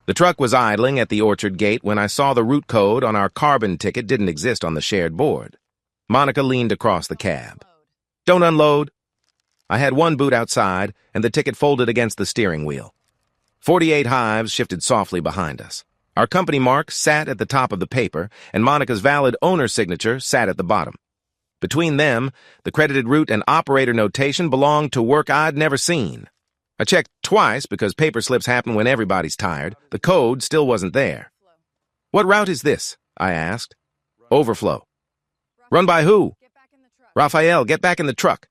The truck was idling at the orchard gate when I saw the route code on our carbon ticket didn't exist on the shared board. Monica leaned across the cab. "Don't unload." I had one boot outside, and the ticket folded against the steering wheel. 48 hives shifted softly behind us. Our company mark sat at the top of the paper, and Monica's valid owner signature sat at the bottom. Between them, the credited route and operator notation belonged to work I'd never seen. I checked twice because paper slips happen when everybody's tired. The code still wasn't there. "What route is this?" I asked. "Overflow." "Run by who?" "Raphael, get back in the truck."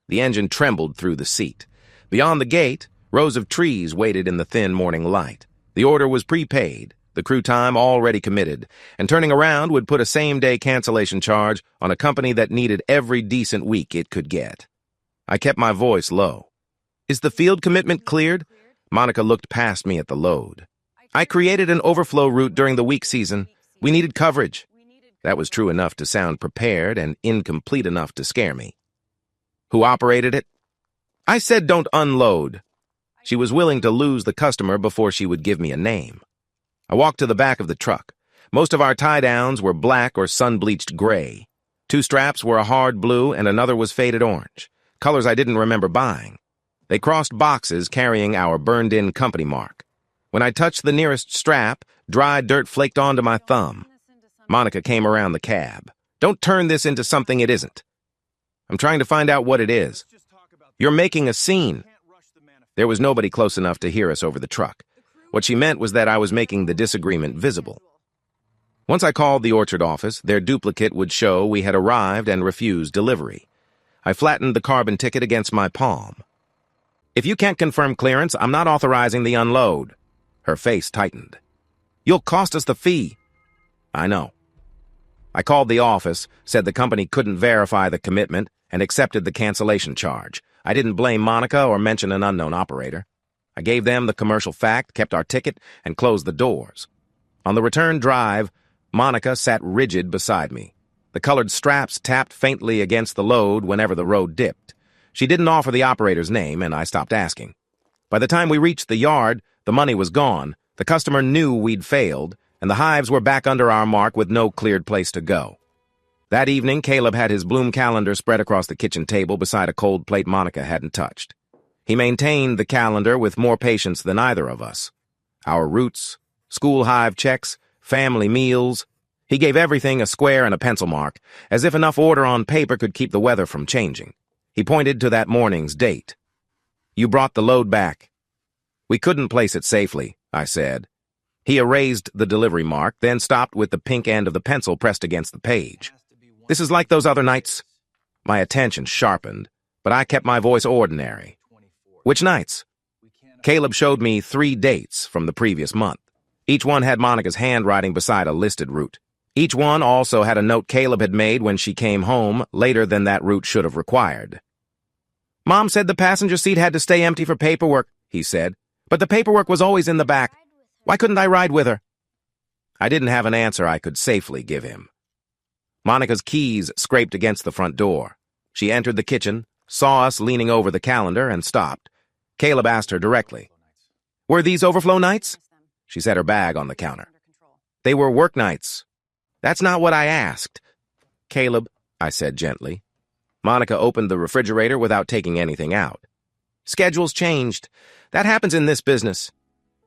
The engine trembled through the seat. Beyond the gate, rows of trees waited in the thin morning light. The order was prepaid, the crew time already committed, and turning around would put a same-day cancellation charge on a company that needed every decent week it could get. I kept my voice low. "Is the field commitment cleared?" Monica looked past me at the load. "I created an overflow route during the weak season. We needed coverage." That was true enough to sound prepared and incomplete enough to scare me. "Who operated it?" "I said don't unload." She was willing to lose the customer before she would give me a name. I walked to the back of the truck. Most of our tie-downs were black or sun-bleached gray. 2 straps were a hard blue and another was faded orange, colors I didn't remember buying. They crossed boxes carrying our burned-in company mark. When I touched the nearest strap, dry dirt flaked onto my thumb. Monica came around the cab. "Don't turn this into something it isn't." "I'm trying to find out what it is." "You're making a scene." There was nobody close enough to hear us over the truck. What she meant was that I was making the disagreement visible. Once I called the orchard office, their duplicate would show we had arrived and refused delivery. I flattened the carbon ticket against my palm. "If you can't confirm clearance, I'm not authorizing the unload." Her face tightened. "You'll cost us the fee." "I know." I called the office, said the company couldn't verify the commitment, and accepted the cancellation charge. I didn't blame Monica or mention an unknown operator. I gave them the commercial fact, kept our ticket, and closed the doors. On the return drive, Monica sat rigid beside me. The colored straps tapped faintly against the load whenever the road dipped. She didn't offer the operator's name, and I stopped asking. By the time we reached the yard, the money was gone, the customer knew we'd failed, and the hives were back under our mark with no cleared place to go. That evening, Caleb had his Bloom calendar spread across the kitchen table beside a cold plate Monica hadn't touched. He maintained the calendar with more patience than either of us. Our routes, school hive checks, family meals. He gave everything a square and a pencil mark, as if enough order on paper could keep the weather from changing. He pointed to that morning's date. "You brought the load back." "We couldn't place it safely," I said. He erased the delivery mark, then stopped with the pink end of the pencil pressed against the page. "This is like those other nights." My attention sharpened, but I kept my voice ordinary. "Which nights?" Caleb showed me 3 dates from the previous month. Each one had Monica's handwriting beside a listed route. Each one also had a note Caleb had made when she came home later than that route should have required. "Mom said the passenger seat had to stay empty for paperwork," he said. "But the paperwork was always in the back. Why couldn't I ride with her?" I didn't have an answer I could safely give him. Monica's keys scraped against the front door. She entered the kitchen, saw us leaning over the calendar, and stopped. Caleb asked her directly, "Were these overflow nights?" She set her bag on the counter. "They were work nights." "That's not what I asked." "Caleb," I said gently. Monica opened the refrigerator without taking anything out. "Schedules changed. That happens in this business."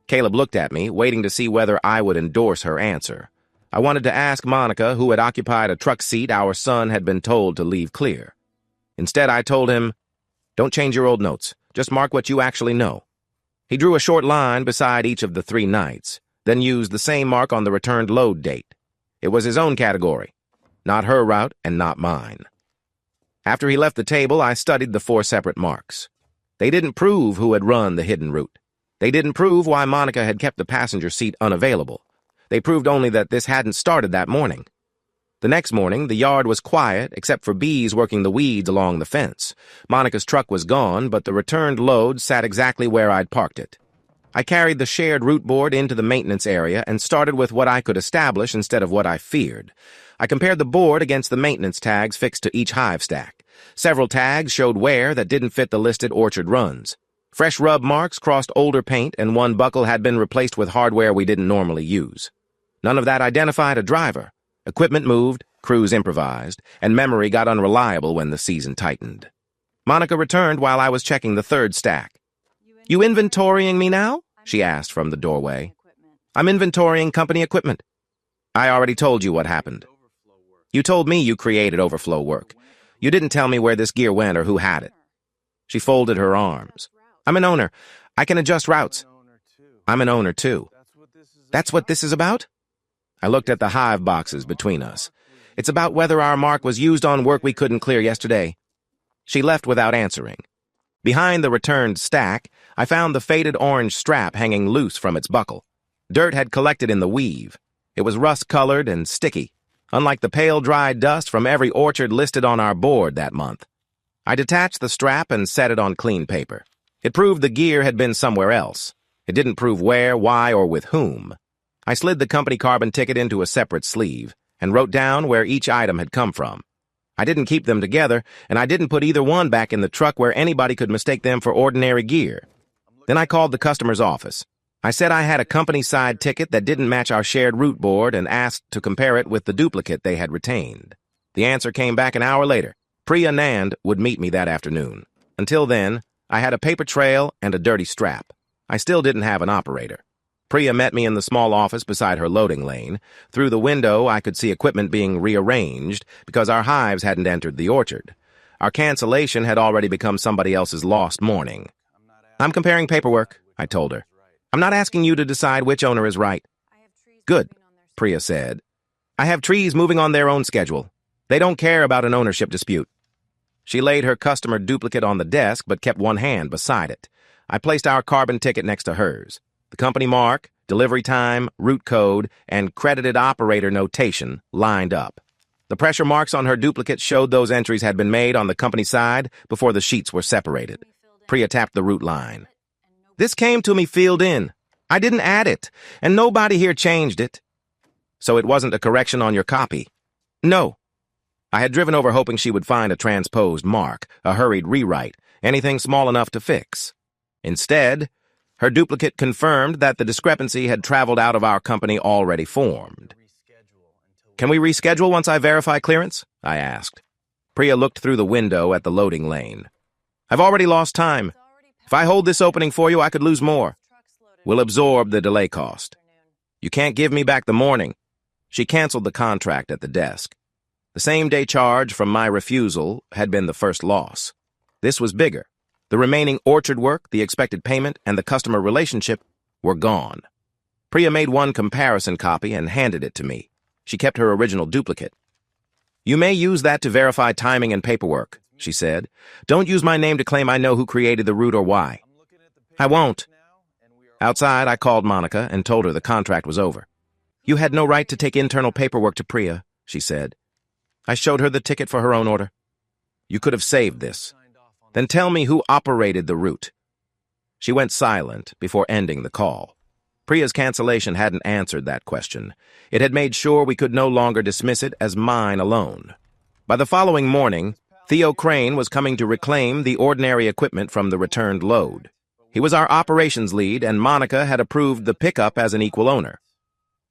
Caleb looked at me, waiting to see whether I would endorse her answer. I wanted to ask Monica, who had occupied a truck seat our son had been told to leave clear. Instead, I told him, "Don't change your old notes. Just mark what you actually know." He drew a short line beside each of the 3 nights, then used the same mark on the returned load date. It was his own category, not her route and not mine. After he left the table, I studied the 4 separate marks. They didn't prove who had run the hidden route. They didn't prove why Monica had kept the passenger seat unavailable. They proved only that this hadn't started that morning. The next morning, the yard was quiet except for bees working the weeds along the fence. Monica's truck was gone, but the returned load sat exactly where I'd parked it. I carried the shared route board into the maintenance area and started with what I could establish instead of what I feared. I compared the board against the maintenance tags fixed to each hive stack. Several tags showed wear that didn't fit the listed orchard runs. Fresh rub marks crossed older paint, and one buckle had been replaced with hardware we didn't normally use. None of that identified a driver. Equipment moved, crews improvised, and memory got unreliable when the season tightened. Monica returned while I was checking the third stack. "You inventorying me now?" she asked from the doorway. "I'm inventorying company equipment." "I already told you what happened." "You told me you created overflow work. You didn't tell me where this gear went or who had it." She folded her arms. "I'm an owner. I can adjust routes." "I'm an owner, too." "That's what this is about?" I looked at the hive boxes between us. "It's about whether our mark was used on work we couldn't clear yesterday." She left without answering. Behind the returned stack, I found the faded orange strap hanging loose from its buckle. Dirt had collected in the weave. It was rust-colored and sticky, unlike the pale, dry dust from every orchard listed on our board that month. I detached the strap and set it on clean paper. It proved the gear had been somewhere else. It didn't prove where, why, or with whom. I slid the company carbon ticket into a separate sleeve and wrote down where each item had come from. I didn't keep them together, and I didn't put either one back in the truck where anybody could mistake them for ordinary gear. Then I called the customer's office. I said I had a company-side ticket that didn't match our shared route board and asked to compare it with the duplicate they had retained. The answer came back an hour later. Priya Nand would meet me that afternoon. Until then, I had a paper trail and a dirty strap. I still didn't have an operator. Priya met me in the small office beside her loading lane. Through the window, I could see equipment being rearranged because our hives hadn't entered the orchard. Our cancellation had already become somebody else's lost morning. "I'm comparing paperwork," I told her. "I'm not asking you to decide which owner is right." "Good," Priya said. "I have trees moving on their own schedule. They don't care about an ownership dispute." She laid her customer duplicate on the desk but kept one hand beside it. I placed our carbon ticket next to hers. The company mark, delivery time, route code, and credited operator notation lined up. The pressure marks on her duplicate showed those entries had been made on the company side before the sheets were separated. Priya tapped the route line. "This came to me filled in. I didn't add it, and nobody here changed it." "So it wasn't a correction on your copy?" "No." I had driven over hoping she would find a transposed mark, a hurried rewrite, anything small enough to fix. Instead, her duplicate confirmed that the discrepancy had traveled out of our company already formed. "Can we reschedule once I verify clearance?" I asked. Priya looked through the window at the loading lane. "I've already lost time. If I hold this opening for you, I could lose more. We'll absorb the delay cost. You can't give me back the morning." She canceled the contract at the desk. The same-day charge from my refusal had been the first loss. This was bigger. The remaining orchard work, the expected payment, and the customer relationship were gone. Priya made one comparison copy and handed it to me. She kept her original duplicate. "You may use that to verify timing and paperwork," she said. "Don't use my name to claim I know who created the route or why." "I won't." Outside, I called Monica and told her the contract was over. "You had no right to take internal paperwork to Priya," she said. I showed her the ticket for her own order. "You could have saved this. Then tell me who operated the route." She went silent before ending the call. Priya's cancellation hadn't answered that question. It had made sure we could no longer dismiss it as mine alone. By the following morning, Theo Crane was coming to reclaim the ordinary equipment from the returned load. He was our operations lead, and Monica had approved the pickup as an equal owner.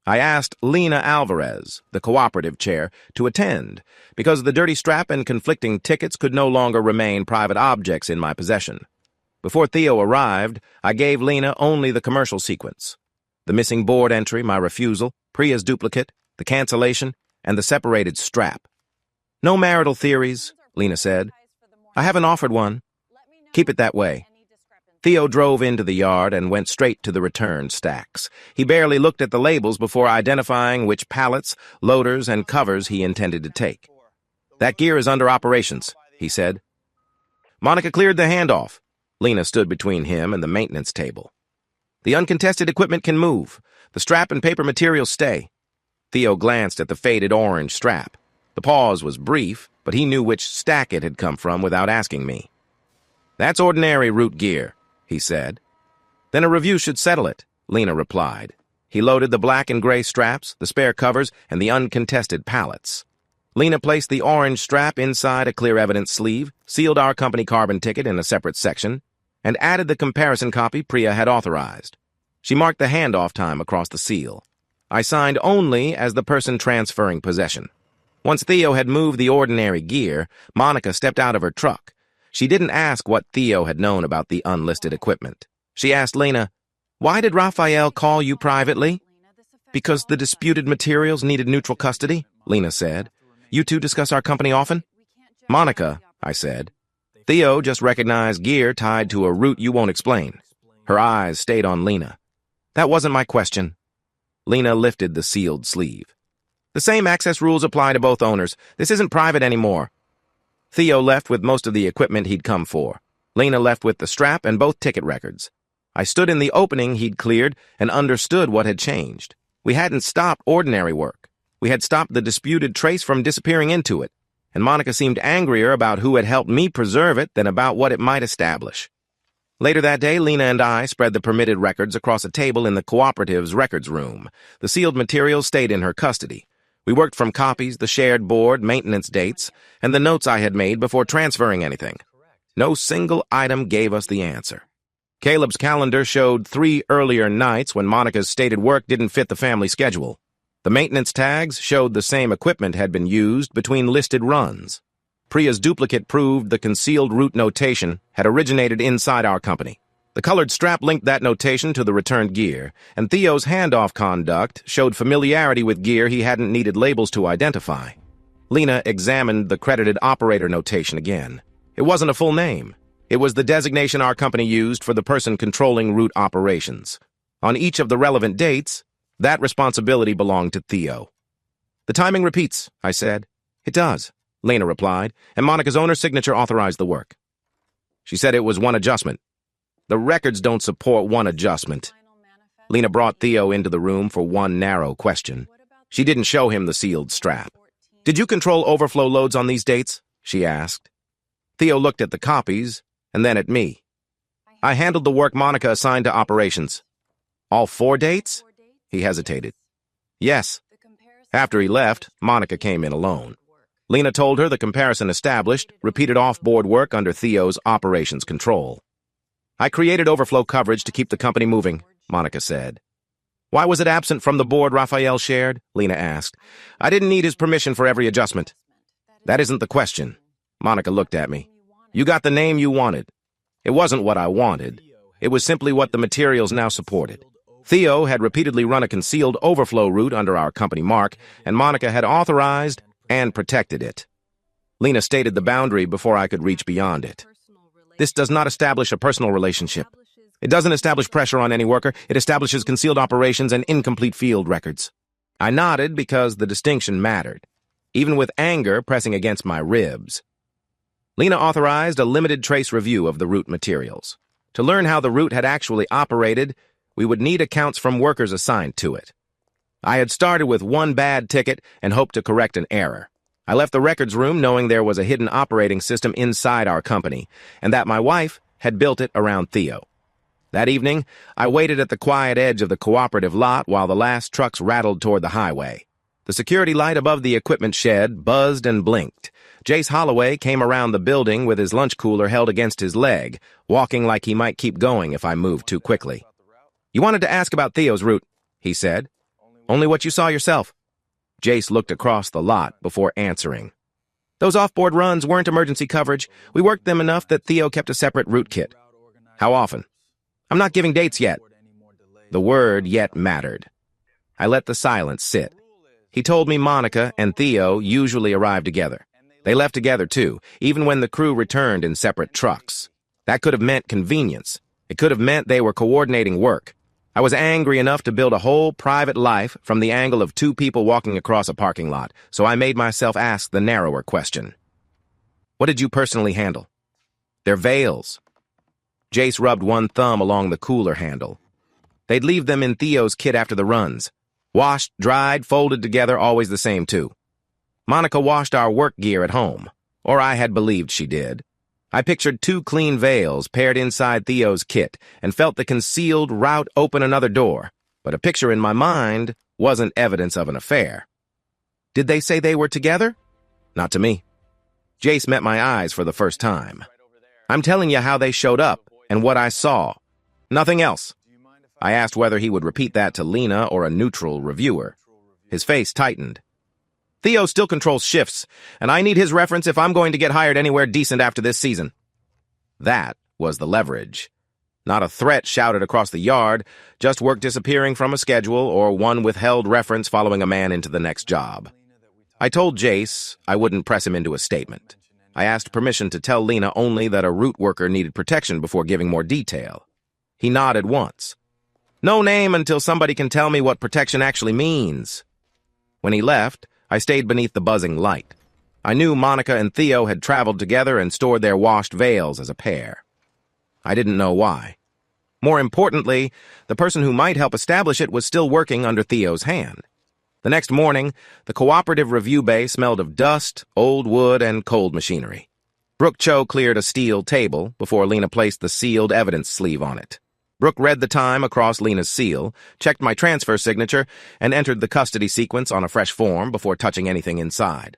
I asked Lena Alvarez, the cooperative chair, to attend, because the dirty strap and conflicting tickets could no longer remain private objects in my possession. Before Theo arrived, I gave Lena only the commercial sequence: the missing board entry, my refusal, Priya's duplicate, the cancellation, and the separated strap. "No marital theories," Lena said. "I haven't offered one. Keep it that way." Theo drove into the yard and went straight to the return stacks. He barely looked at the labels before identifying which pallets, loaders, and covers he intended to take. "That gear is under operations," he said. Monica cleared the handoff. Lena stood between him and the maintenance table. "The uncontested equipment can move. The strap and paper materials stay." Theo glanced at the faded orange strap. The pause was brief, but he knew which stack it had come from without asking me. "That's ordinary route gear," he said. "Then a review should settle it," Lena replied. He loaded the black and gray straps, the spare covers, and the uncontested pallets. Lena placed the orange strap inside a clear evidence sleeve, sealed our company carbon ticket in a separate section, and added the comparison copy Priya had authorized. She marked the handoff time across the seal. I signed only as the person transferring possession. Once Theo had moved the ordinary gear, Monica stepped out of her truck. She didn't ask what Theo had known about the unlisted equipment. She asked Lena, "Why did Raphael call you privately?" "Because the disputed materials needed neutral custody," Lena said. "You two discuss our company often?" "Monica," I said. "Theo just recognized gear tied to a route you won't explain." Her eyes stayed on Lena. "That wasn't my question." Lena lifted the sealed sleeve. "The same access rules apply to both owners. This isn't private anymore." Theo left with most of the equipment he'd come for. Lena left with the strap and both ticket records. I stood in the opening he'd cleared and understood what had changed. We hadn't stopped ordinary work. We had stopped the disputed trace from disappearing into it, and Monica seemed angrier about who had helped me preserve it than about what it might establish. Later that day, Lena and I spread the permitted records across a table in the cooperative's records room. The sealed materials stayed in her custody. We worked from copies, the shared board, maintenance dates, and the notes I had made before transferring anything. No single item gave us the answer. Caleb's calendar showed 3 earlier nights when Monica's stated work didn't fit the family schedule. The maintenance tags showed the same equipment had been used between listed runs. Priya's duplicate proved the concealed route notation had originated inside our company. The colored strap linked that notation to the returned gear, and Theo's handoff conduct showed familiarity with gear he hadn't needed labels to identify. Lena examined the credited operator notation again. It wasn't a full name. It was the designation our company used for the person controlling route operations. On each of the relevant dates, that responsibility belonged to Theo. "The timing repeats," I said. "It does," Lena replied, and Monica's owner's signature authorized the work. She said it was one adjustment. "The records don't support one adjustment." Lena brought Theo into the room for one narrow question. She didn't show him the sealed strap. "Did you control overflow loads on these dates?" she asked. Theo looked at the copies, and then at me. "I handled the work Monica assigned to operations." "All 4 dates?" He hesitated. "Yes." After he left, Monica came in alone. Lena told her the comparison established repeated off-board work under Theo's operations control. "I created overflow coverage to keep the company moving," Monica said. "Why was it absent from the board Raphael shared?" Lena asked. "I didn't need his permission for every adjustment." "That isn't the question." Monica looked at me. "You got the name you wanted. It wasn't what I wanted. It was simply what the materials now supported. Theo had repeatedly run a concealed overflow route under our company mark, and Monica had authorized and protected it." Lena stated the boundary before I could reach beyond it. "This does not establish a personal relationship. It doesn't establish pressure on any worker. It establishes concealed operations and incomplete field records." I nodded because the distinction mattered, even with anger pressing against my ribs. Lena authorized a limited trace review of the route materials. To learn how the route had actually operated, we would need accounts from workers assigned to it. I had started with one bad ticket and hoped to correct an error. I left the records room knowing there was a hidden operating system inside our company, and that my wife had built it around Theo. That evening, I waited at the quiet edge of the cooperative lot while the last trucks rattled toward the highway. The security light above the equipment shed buzzed and blinked. Jace Holloway came around the building with his lunch cooler held against his leg, walking like he might keep going if I moved too quickly. "You wanted to ask about Theo's route," he said. "Only what you saw yourself." Jace looked across the lot before answering. "Those off-board runs weren't emergency coverage. We worked them enough that Theo kept a separate route kit." "How often?" "I'm not giving dates yet." The word "yet" mattered. I let the silence sit. He told me Monica and Theo usually arrived together. They left together, too, even when the crew returned in separate trucks. That could have meant convenience. It could have meant they were coordinating work. I was angry enough to build a whole private life from the angle of 2 people walking across a parking lot, so I made myself ask the narrower question. "What did you personally handle?" "Their veils." Jace rubbed one thumb along the cooler handle. "They'd leave them in Theo's kit after the runs. Washed, dried, folded together, always the same, too. Monica washed our work gear at home, or I had believed she did. I pictured 2 clean veils paired inside Theo's kit and felt the concealed route open another door, but a picture in my mind wasn't evidence of an affair. "Did they say they were together?" "Not to me." Jace met my eyes for the first time. "I'm telling you how they showed up. And what I saw. Nothing else. I asked whether he would repeat that to Lena or a neutral reviewer. His face tightened. Theo still controls shifts, and I need his reference if I'm going to get hired anywhere decent after this season. That was the leverage. Not a threat shouted across the yard, just work disappearing from a schedule or one withheld reference following a man into the next job. I told Jace I wouldn't press him into a statement. I asked permission to tell Lena only that a root worker needed protection before giving more detail. He nodded once. No name until somebody can tell me what protection actually means. When he left, I stayed beneath the buzzing light. I knew Monica and Theo had traveled together and stored their washed veils as a pair. I didn't know why. More importantly, the person who might help establish it was still working under Theo's hand. The next morning, the cooperative review bay smelled of dust, old wood, and cold machinery. Brooke Cho cleared a steel table before Lena placed the sealed evidence sleeve on it. Brooke read the time across Lena's seal, checked my transfer signature, and entered the custody sequence on a fresh form before touching anything inside.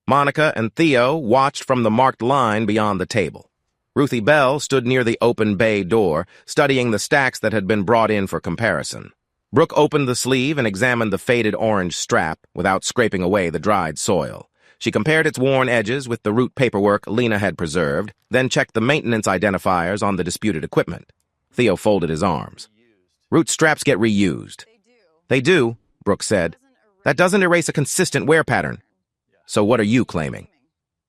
Monica and Theo watched from the marked line beyond the table. Ruthie Bell stood near the open bay door, studying the stacks that had been brought in for comparison. Brooke opened the sleeve and examined the faded orange strap without scraping away the dried soil. She compared its worn edges with the root paperwork Lena had preserved, then checked the maintenance identifiers on the disputed equipment. Theo folded his arms. Root straps get reused. They do, Brooke said. That doesn't erase a consistent wear pattern. So what are you claiming?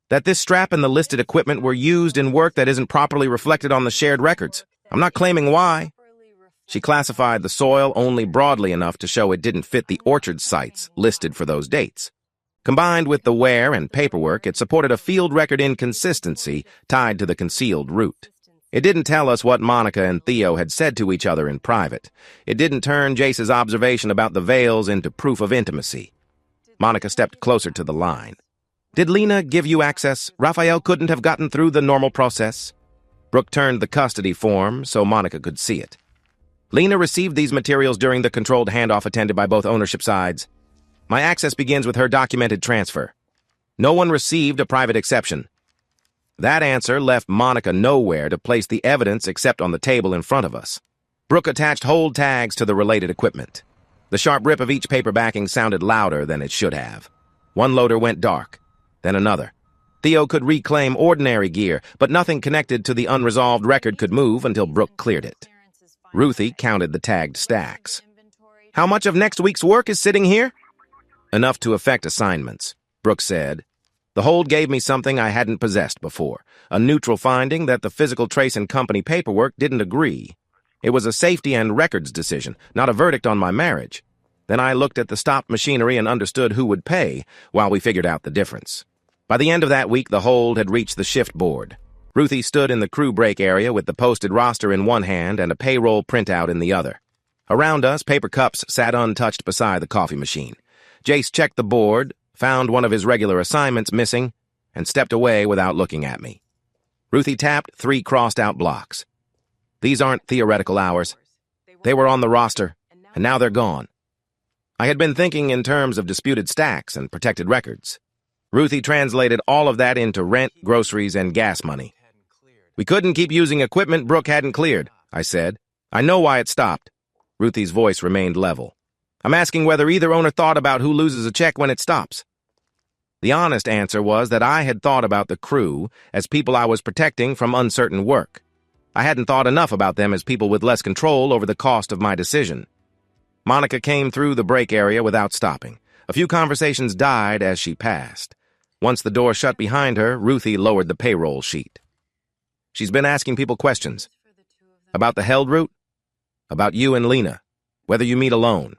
That this strap and the listed equipment were used in work that isn't properly reflected on the shared records. I'm not claiming why. She classified the soil only broadly enough to show it didn't fit the orchard sites listed for those dates. Combined with the wear and paperwork, it supported a field record inconsistency tied to the concealed root. It didn't tell us what Monica and Theo had said to each other in private. It didn't turn Jace's observation about the veils into proof of intimacy. Monica stepped closer to the line. Did Lena give you access? Raphael couldn't have gotten through the normal process. Brooke turned the custody form so Monica could see it. Lena received these materials during the controlled handoff attended by both ownership sides. My access begins with her documented transfer. No one received a private exception. That answer left Monica nowhere to place the evidence except on the table in front of us. Brooke attached hold tags to the related equipment. The sharp rip of each paper backing sounded louder than it should have. One loader went dark, then another. Theo could reclaim ordinary gear, but nothing connected to the unresolved record could move until Brooke cleared it. Ruthie counted the tagged stacks. How much of next week's work is sitting here? Enough to affect assignments, Brooke said. The hold gave me something I hadn't possessed before, a neutral finding that the physical trace and company paperwork didn't agree. It was a safety and records decision, not a verdict on my marriage. Then I looked at the stopped machinery and understood who would pay while we figured out the difference. By the end of that week, the hold had reached the shift board. Ruthie stood in the crew break area with the posted roster in one hand and a payroll printout in the other. Around us, paper cups sat untouched beside the coffee machine. Jace checked the board, found one of his regular assignments missing, and stepped away without looking at me. Ruthie tapped 3 crossed-out blocks. These aren't theoretical hours. They were on the roster, and now they're gone. I had been thinking in terms of disputed stacks and protected records. Ruthie translated all of that into rent, groceries, and gas money. We couldn't keep using equipment Brooke hadn't cleared, I said. I know why it stopped. Ruthie's voice remained level. I'm asking whether either owner thought about who loses a check when it stops. The honest answer was that I had thought about the crew as people I was protecting from uncertain work. I hadn't thought enough about them as people with less control over the cost of my decision. Monica came through the break area without stopping. A few conversations died as she passed. Once the door shut behind her, Ruthie lowered the payroll sheet. She's been asking people questions. About the held route? About you and Lena. Whether you meet alone.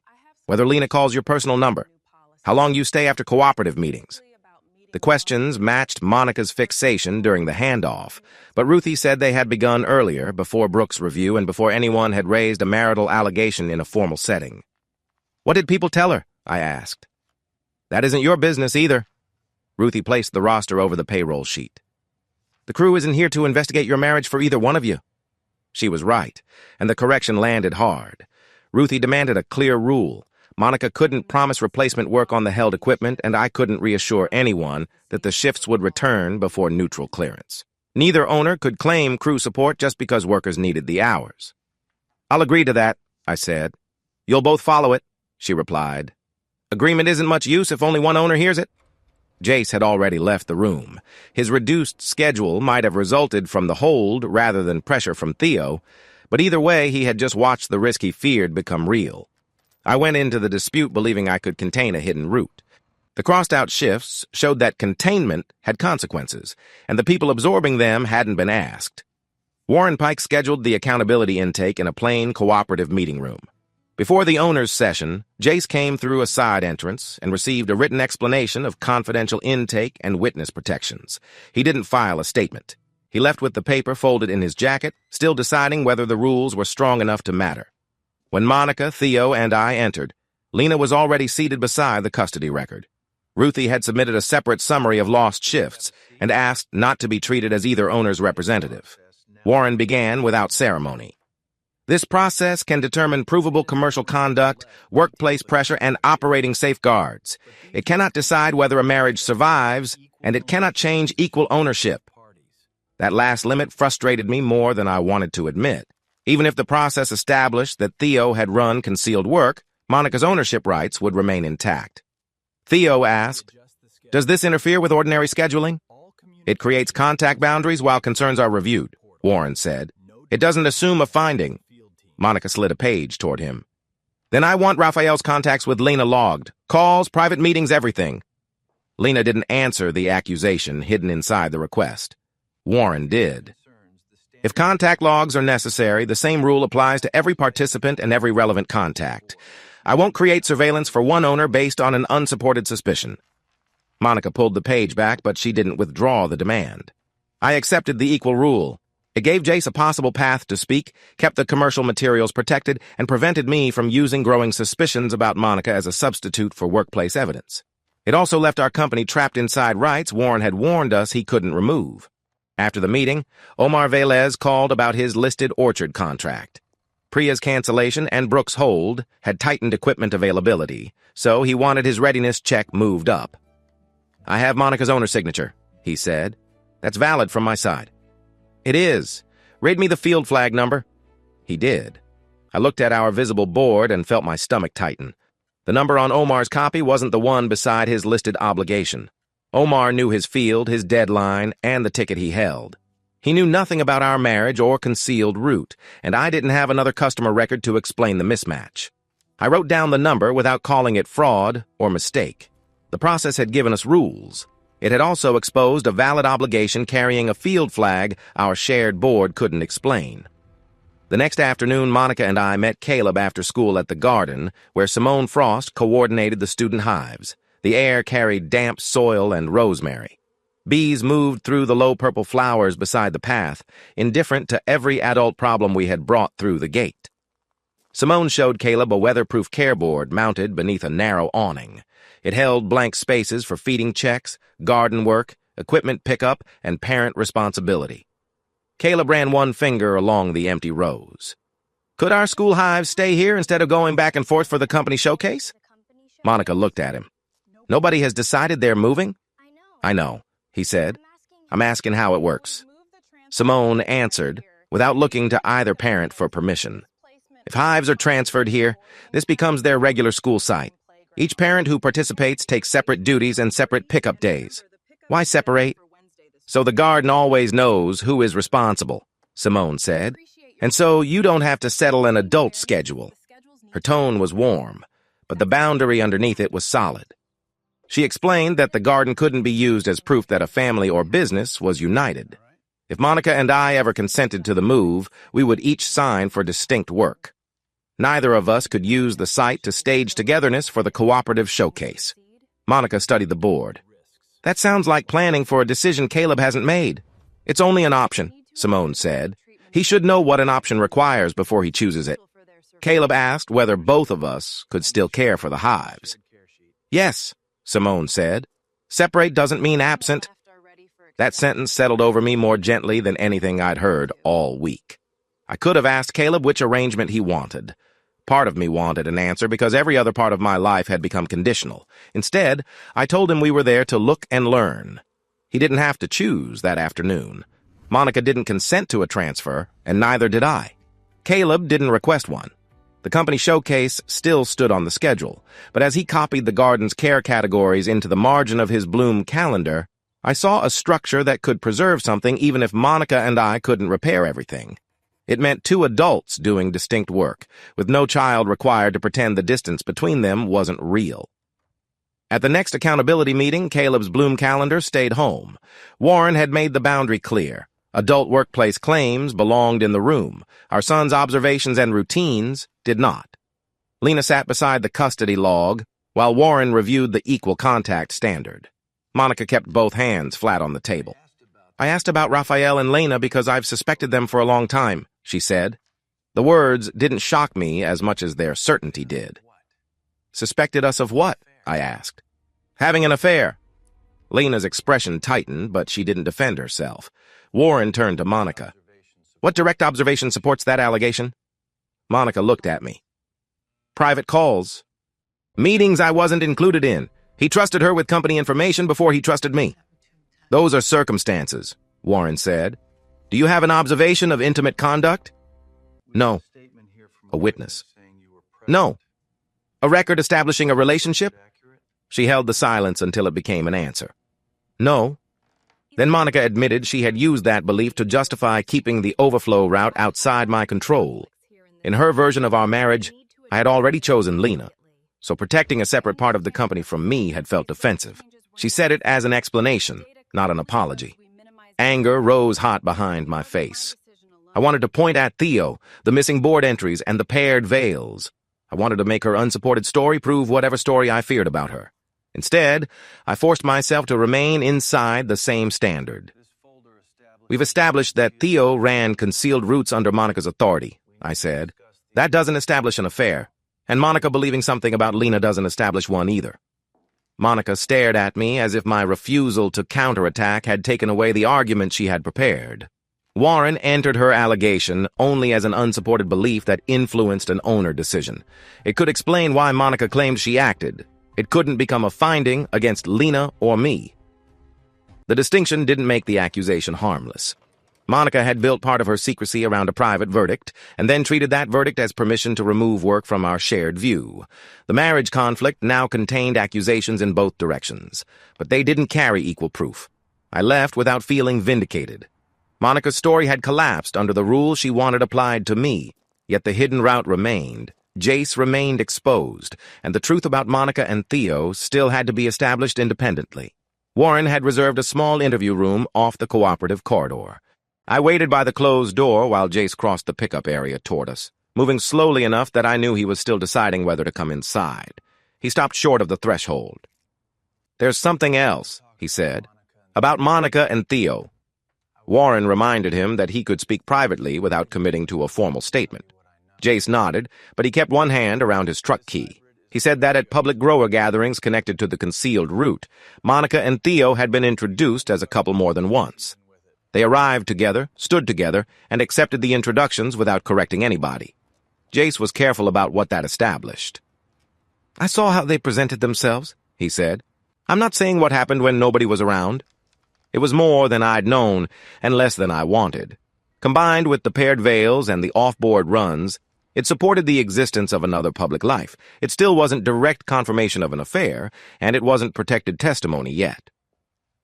Whether Lena calls your personal number. How long you stay after cooperative meetings. The questions matched Monica's fixation during the handoff, but Ruthie said they had begun earlier, before Brooke's review and before anyone had raised a marital allegation in a formal setting. What did people tell her? I asked. That isn't your business either. Ruthie placed the roster over the payroll sheet. The crew isn't here to investigate your marriage for either one of you. She was right, and the correction landed hard. Ruthie demanded a clear rule. Monica couldn't promise replacement work on the held equipment, and I couldn't reassure anyone that the shifts would return before neutral clearance. Neither owner could claim crew support just because workers needed the hours. "I'll agree to that," I said. "You'll both follow it," she replied. "Agreement isn't much use if only one owner hears it." Jace had already left the room. His reduced schedule might have resulted from the hold rather than pressure from Theo, but either way he had just watched the risk he feared become real. I went into the dispute believing I could contain a hidden root. The crossed-out shifts showed that containment had consequences, and the people absorbing them hadn't been asked. Warren Pike scheduled the accountability intake in a plain, cooperative meeting room. Before the owner's session, Jace came through a side entrance and received a written explanation of confidential intake and witness protections. He didn't file a statement. He left with the paper folded in his jacket, still deciding whether the rules were strong enough to matter. When Monica, Theo, and I entered, Lena was already seated beside the custody record. Ruthie had submitted a separate summary of lost shifts and asked not to be treated as either owner's representative. Warren began without ceremony. "This process can determine provable commercial conduct, workplace pressure, and operating safeguards. It cannot decide whether a marriage survives, and it cannot change equal ownership." That last limit frustrated me more than I wanted to admit. Even if the process established that Theo had run concealed work, Monica's ownership rights would remain intact. Theo asked, "Does this interfere with ordinary scheduling?" "It creates contact boundaries while concerns are reviewed," Warren said. "It doesn't assume a finding." Monica slid a page toward him. "Then I want Raphael's contacts with Lena logged. Calls, private meetings, everything." Lena didn't answer the accusation hidden inside the request. Warren did. "If contact logs are necessary, the same rule applies to every participant and every relevant contact. I won't create surveillance for one owner based on an unsupported suspicion." Monica pulled the page back, but she didn't withdraw the demand. I accepted the equal rule. It gave Jace a possible path to speak, kept the commercial materials protected, and prevented me from using growing suspicions about Monica as a substitute for workplace evidence. It also left our company trapped inside rights Warren had warned us he couldn't remove. After the meeting, Omar Velez called about his listed orchard contract. Priya's cancellation and Brooks' hold had tightened equipment availability, so he wanted his readiness check moved up. "I have Monica's owner signature," he said. "That's valid from my side." "It is. Read me the field flag number." He did. I looked at our visible board and felt my stomach tighten. The number on Omar's copy wasn't the one beside his listed obligation. Omar knew his field, his deadline, and the ticket he held. He knew nothing about our marriage or concealed route, and I didn't have another customer record to explain the mismatch. I wrote down the number without calling it fraud or mistake. The process had given us rules. It had also exposed a valid obligation carrying a field flag our shared board couldn't explain. The next afternoon, Monica and I met Caleb after school at the garden, where Simone Frost coordinated the student hives. The air carried damp soil and rosemary. Bees moved through the low purple flowers beside the path, indifferent to every adult problem we had brought through the gate. Simone showed Caleb a weatherproof care board mounted beneath a narrow awning. It held blank spaces for feeding checks, garden work, equipment pickup, and parent responsibility. Caleb ran one finger along the empty rows. "Could our school hives stay here instead of going back and forth for the company showcase?" Monica looked at him. "Nobody has decided they're moving?" "I know," he said. "I'm asking how it works." Simone answered, without looking to either parent for permission. "If hives are transferred here, this becomes their regular school site. Each parent who participates takes separate duties and separate pickup days. Why separate?" "So the garden always knows who is responsible," Simone said. "And so you don't have to settle an adult schedule." Her tone was warm, but the boundary underneath it was solid. She explained that the garden couldn't be used as proof that a family or business was united. If Monica and I ever consented to the move, we would each sign for distinct work. Neither of us could use the site to stage togetherness for the cooperative showcase. Monica studied the board. "That sounds like planning for a decision Caleb hasn't made." "It's only an option," Simone said. "He should know what an option requires before he chooses it." Caleb asked whether both of us could still care for the hives. "Yes," Simone said. "Separate doesn't mean absent." That sentence settled over me more gently than anything I'd heard all week. I could have asked Caleb which arrangement he wanted. Part of me wanted an answer because every other part of my life had become conditional. Instead, I told him we were there to look and learn. He didn't have to choose that afternoon. Monica didn't consent to a transfer, and neither did I. Caleb didn't request one. The company showcase still stood on the schedule, but as he copied the garden's care categories into the margin of his Bloom calendar, I saw a structure that could preserve something even if Monica and I couldn't repair everything. It meant two adults doing distinct work, with no child required to pretend the distance between them wasn't real. At the next accountability meeting, Caleb's Bloom calendar stayed home. Warren had made the boundary clear. Adult workplace claims belonged in the room. Our son's observations and routines did not. Lena sat beside the custody log, while Warren reviewed the equal contact standard. Monica kept both hands flat on the table. I asked about Raphael and Lena because I've suspected them for a long time, she said. The words didn't shock me as much as their certainty did. Suspected us of what? I asked. Having an affair. Lena's expression tightened, but she didn't defend herself. Warren turned to Monica. What direct observation supports that allegation? Monica looked at me. Private calls. Meetings I wasn't included in. He trusted her with company information before he trusted me. Those are circumstances, Warren said. Do you have an observation of intimate conduct? No. A witness. No. A record establishing a relationship? She held the silence until it became an answer. No. Then Monica admitted she had used that belief to justify keeping the overflow route outside my control. In her version of our marriage, I had already chosen Lena, so protecting a separate part of the company from me had felt offensive. She said it as an explanation, not an apology. Anger rose hot behind my face. I wanted to point at Theo, the missing board entries, and the paired veils. I wanted to make her unsupported story prove whatever story I feared about her. Instead, I forced myself to remain inside the same standard. We've established that Theo ran concealed routes under Monica's authority, I said. That doesn't establish an affair, and Monica believing something about Lena doesn't establish one either. Monica stared at me as if my refusal to counterattack had taken away the argument she had prepared. Warren entered her allegation only as an unsupported belief that influenced an owner decision. It could explain why Monica claimed she acted. It couldn't become a finding against Lena or me. The distinction didn't make the accusation harmless. Monica had built part of her secrecy around a private verdict, and then treated that verdict as permission to remove work from our shared view. The marriage conflict now contained accusations in both directions, but they didn't carry equal proof. I left without feeling vindicated. Monica's story had collapsed under the rules she wanted applied to me, yet the hidden route remained. Jace remained exposed, and the truth about Monica and Theo still had to be established independently. Warren had reserved a small interview room off the cooperative corridor. I waited by the closed door while Jace crossed the pickup area toward us, moving slowly enough that I knew he was still deciding whether to come inside. He stopped short of the threshold. There's something else, he said, about Monica and Theo. Warren reminded him that he could speak privately without committing to a formal statement. Jace nodded, but he kept one hand around his truck key. He said that at public grower gatherings connected to the concealed route, Monica and Theo had been introduced as a couple more than once. They arrived together, stood together, and accepted the introductions without correcting anybody. Jace was careful about what that established. I saw how they presented themselves, he said. I'm not saying what happened when nobody was around. It was more than I'd known and less than I wanted. Combined with the paired veils and the off-board runs, it supported the existence of another public life. It still wasn't direct confirmation of an affair, and it wasn't protected testimony yet.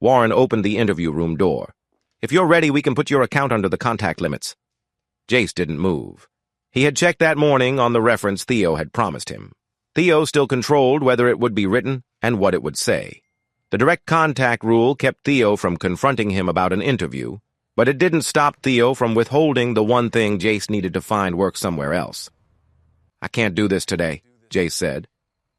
Warren opened the interview room door. If you're ready, we can put your account under the contact limits. Jace didn't move. He had checked that morning on the reference Theo had promised him. Theo still controlled whether it would be written and what it would say. The direct contact rule kept Theo from confronting him about an interview, but it didn't stop Theo from withholding the one thing Jace needed to find work somewhere else. I can't do this today, Jace said.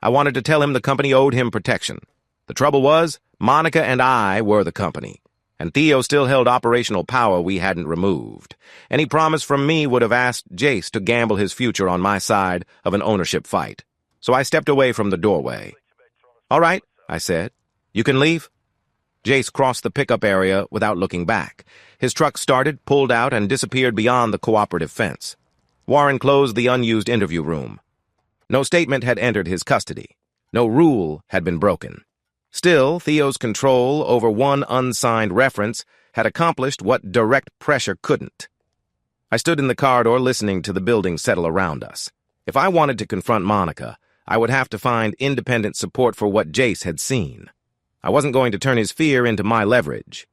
I wanted to tell him the company owed him protection. The trouble was, Monica and I were the company, and Theo still held operational power we hadn't removed. Any promise from me would have asked Jace to gamble his future on my side of an ownership fight. So I stepped away from the doorway. All right, I said. You can leave? Jace crossed the pickup area without looking back. His truck started, pulled out, and disappeared beyond the cooperative fence. Warren closed the unused interview room. No statement had entered his custody. No rule had been broken. Still, Theo's control over one unsigned reference had accomplished what direct pressure couldn't. I stood in the corridor listening to the building settle around us. If I wanted to confront Monica, I would have to find independent support for what Jace had seen. I wasn't going to turn his fear into my leverage.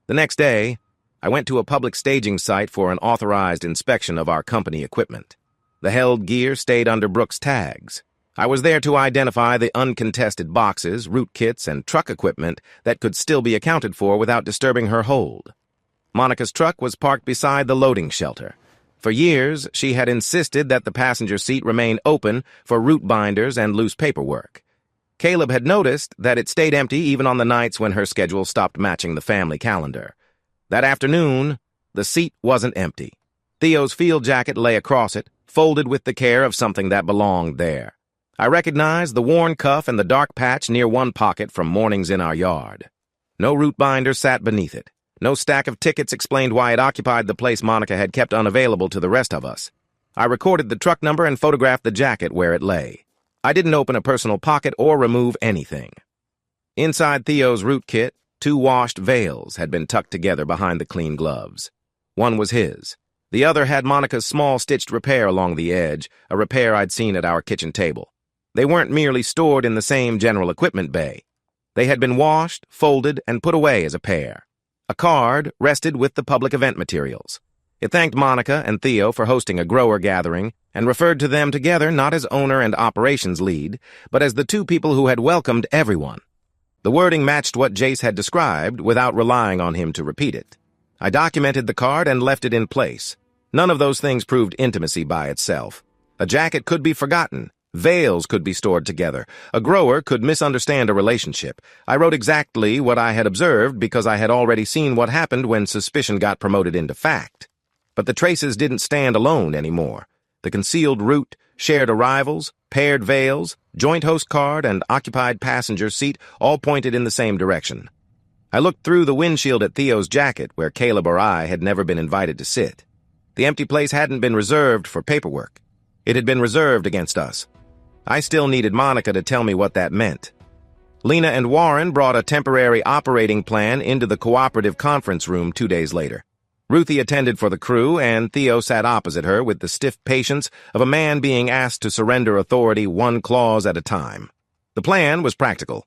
The next day, I went to a public staging site for an authorized inspection of our company equipment. The held gear stayed under Brooks' tags. I was there to identify the uncontested boxes, root kits, and truck equipment that could still be accounted for without disturbing her hold. Monica's truck was parked beside the loading shelter. For years, she had insisted that the passenger seat remain open for root binders and loose paperwork. Caleb had noticed that it stayed empty even on the nights when her schedule stopped matching the family calendar. That afternoon, the seat wasn't empty. Theo's field jacket lay across it, folded with the care of something that belonged there. I recognized the worn cuff and the dark patch near one pocket from mornings in our yard. No root binder sat beneath it. No stack of tickets explained why it occupied the place Monica had kept unavailable to the rest of us. I recorded the truck number and photographed the jacket where it lay. I didn't open a personal pocket or remove anything. Inside Theo's root kit, 2 washed veils had been tucked together behind the clean gloves. One was his. The other had Monica's small stitched repair along the edge, a repair I'd seen at our kitchen table. They weren't merely stored in the same general equipment bay. They had been washed, folded, and put away as a pair. A card rested with the public event materials. It thanked Monica and Theo for hosting a grower gathering and referred to them together not as owner and operations lead, but as the 2 people who had welcomed everyone. The wording matched what Jace had described without relying on him to repeat it. I documented the card and left it in place. None of those things proved intimacy by itself. A jacket could be forgotten. Veils could be stored together. A grower could misunderstand a relationship. I wrote exactly what I had observed because I had already seen what happened when suspicion got promoted into fact. But the traces didn't stand alone anymore. The concealed route, shared arrivals, paired veils, joint host card, and occupied passenger seat all pointed in the same direction. I looked through the windshield at Theo's jacket where Caleb or I had never been invited to sit. The empty place hadn't been reserved for paperwork. It had been reserved against us. I still needed Monica to tell me what that meant. Lena and Warren brought a temporary operating plan into the cooperative conference room 2 days later. Ruthie attended for the crew, and Theo sat opposite her with the stiff patience of a man being asked to surrender authority 1 clause at a time. The plan was practical.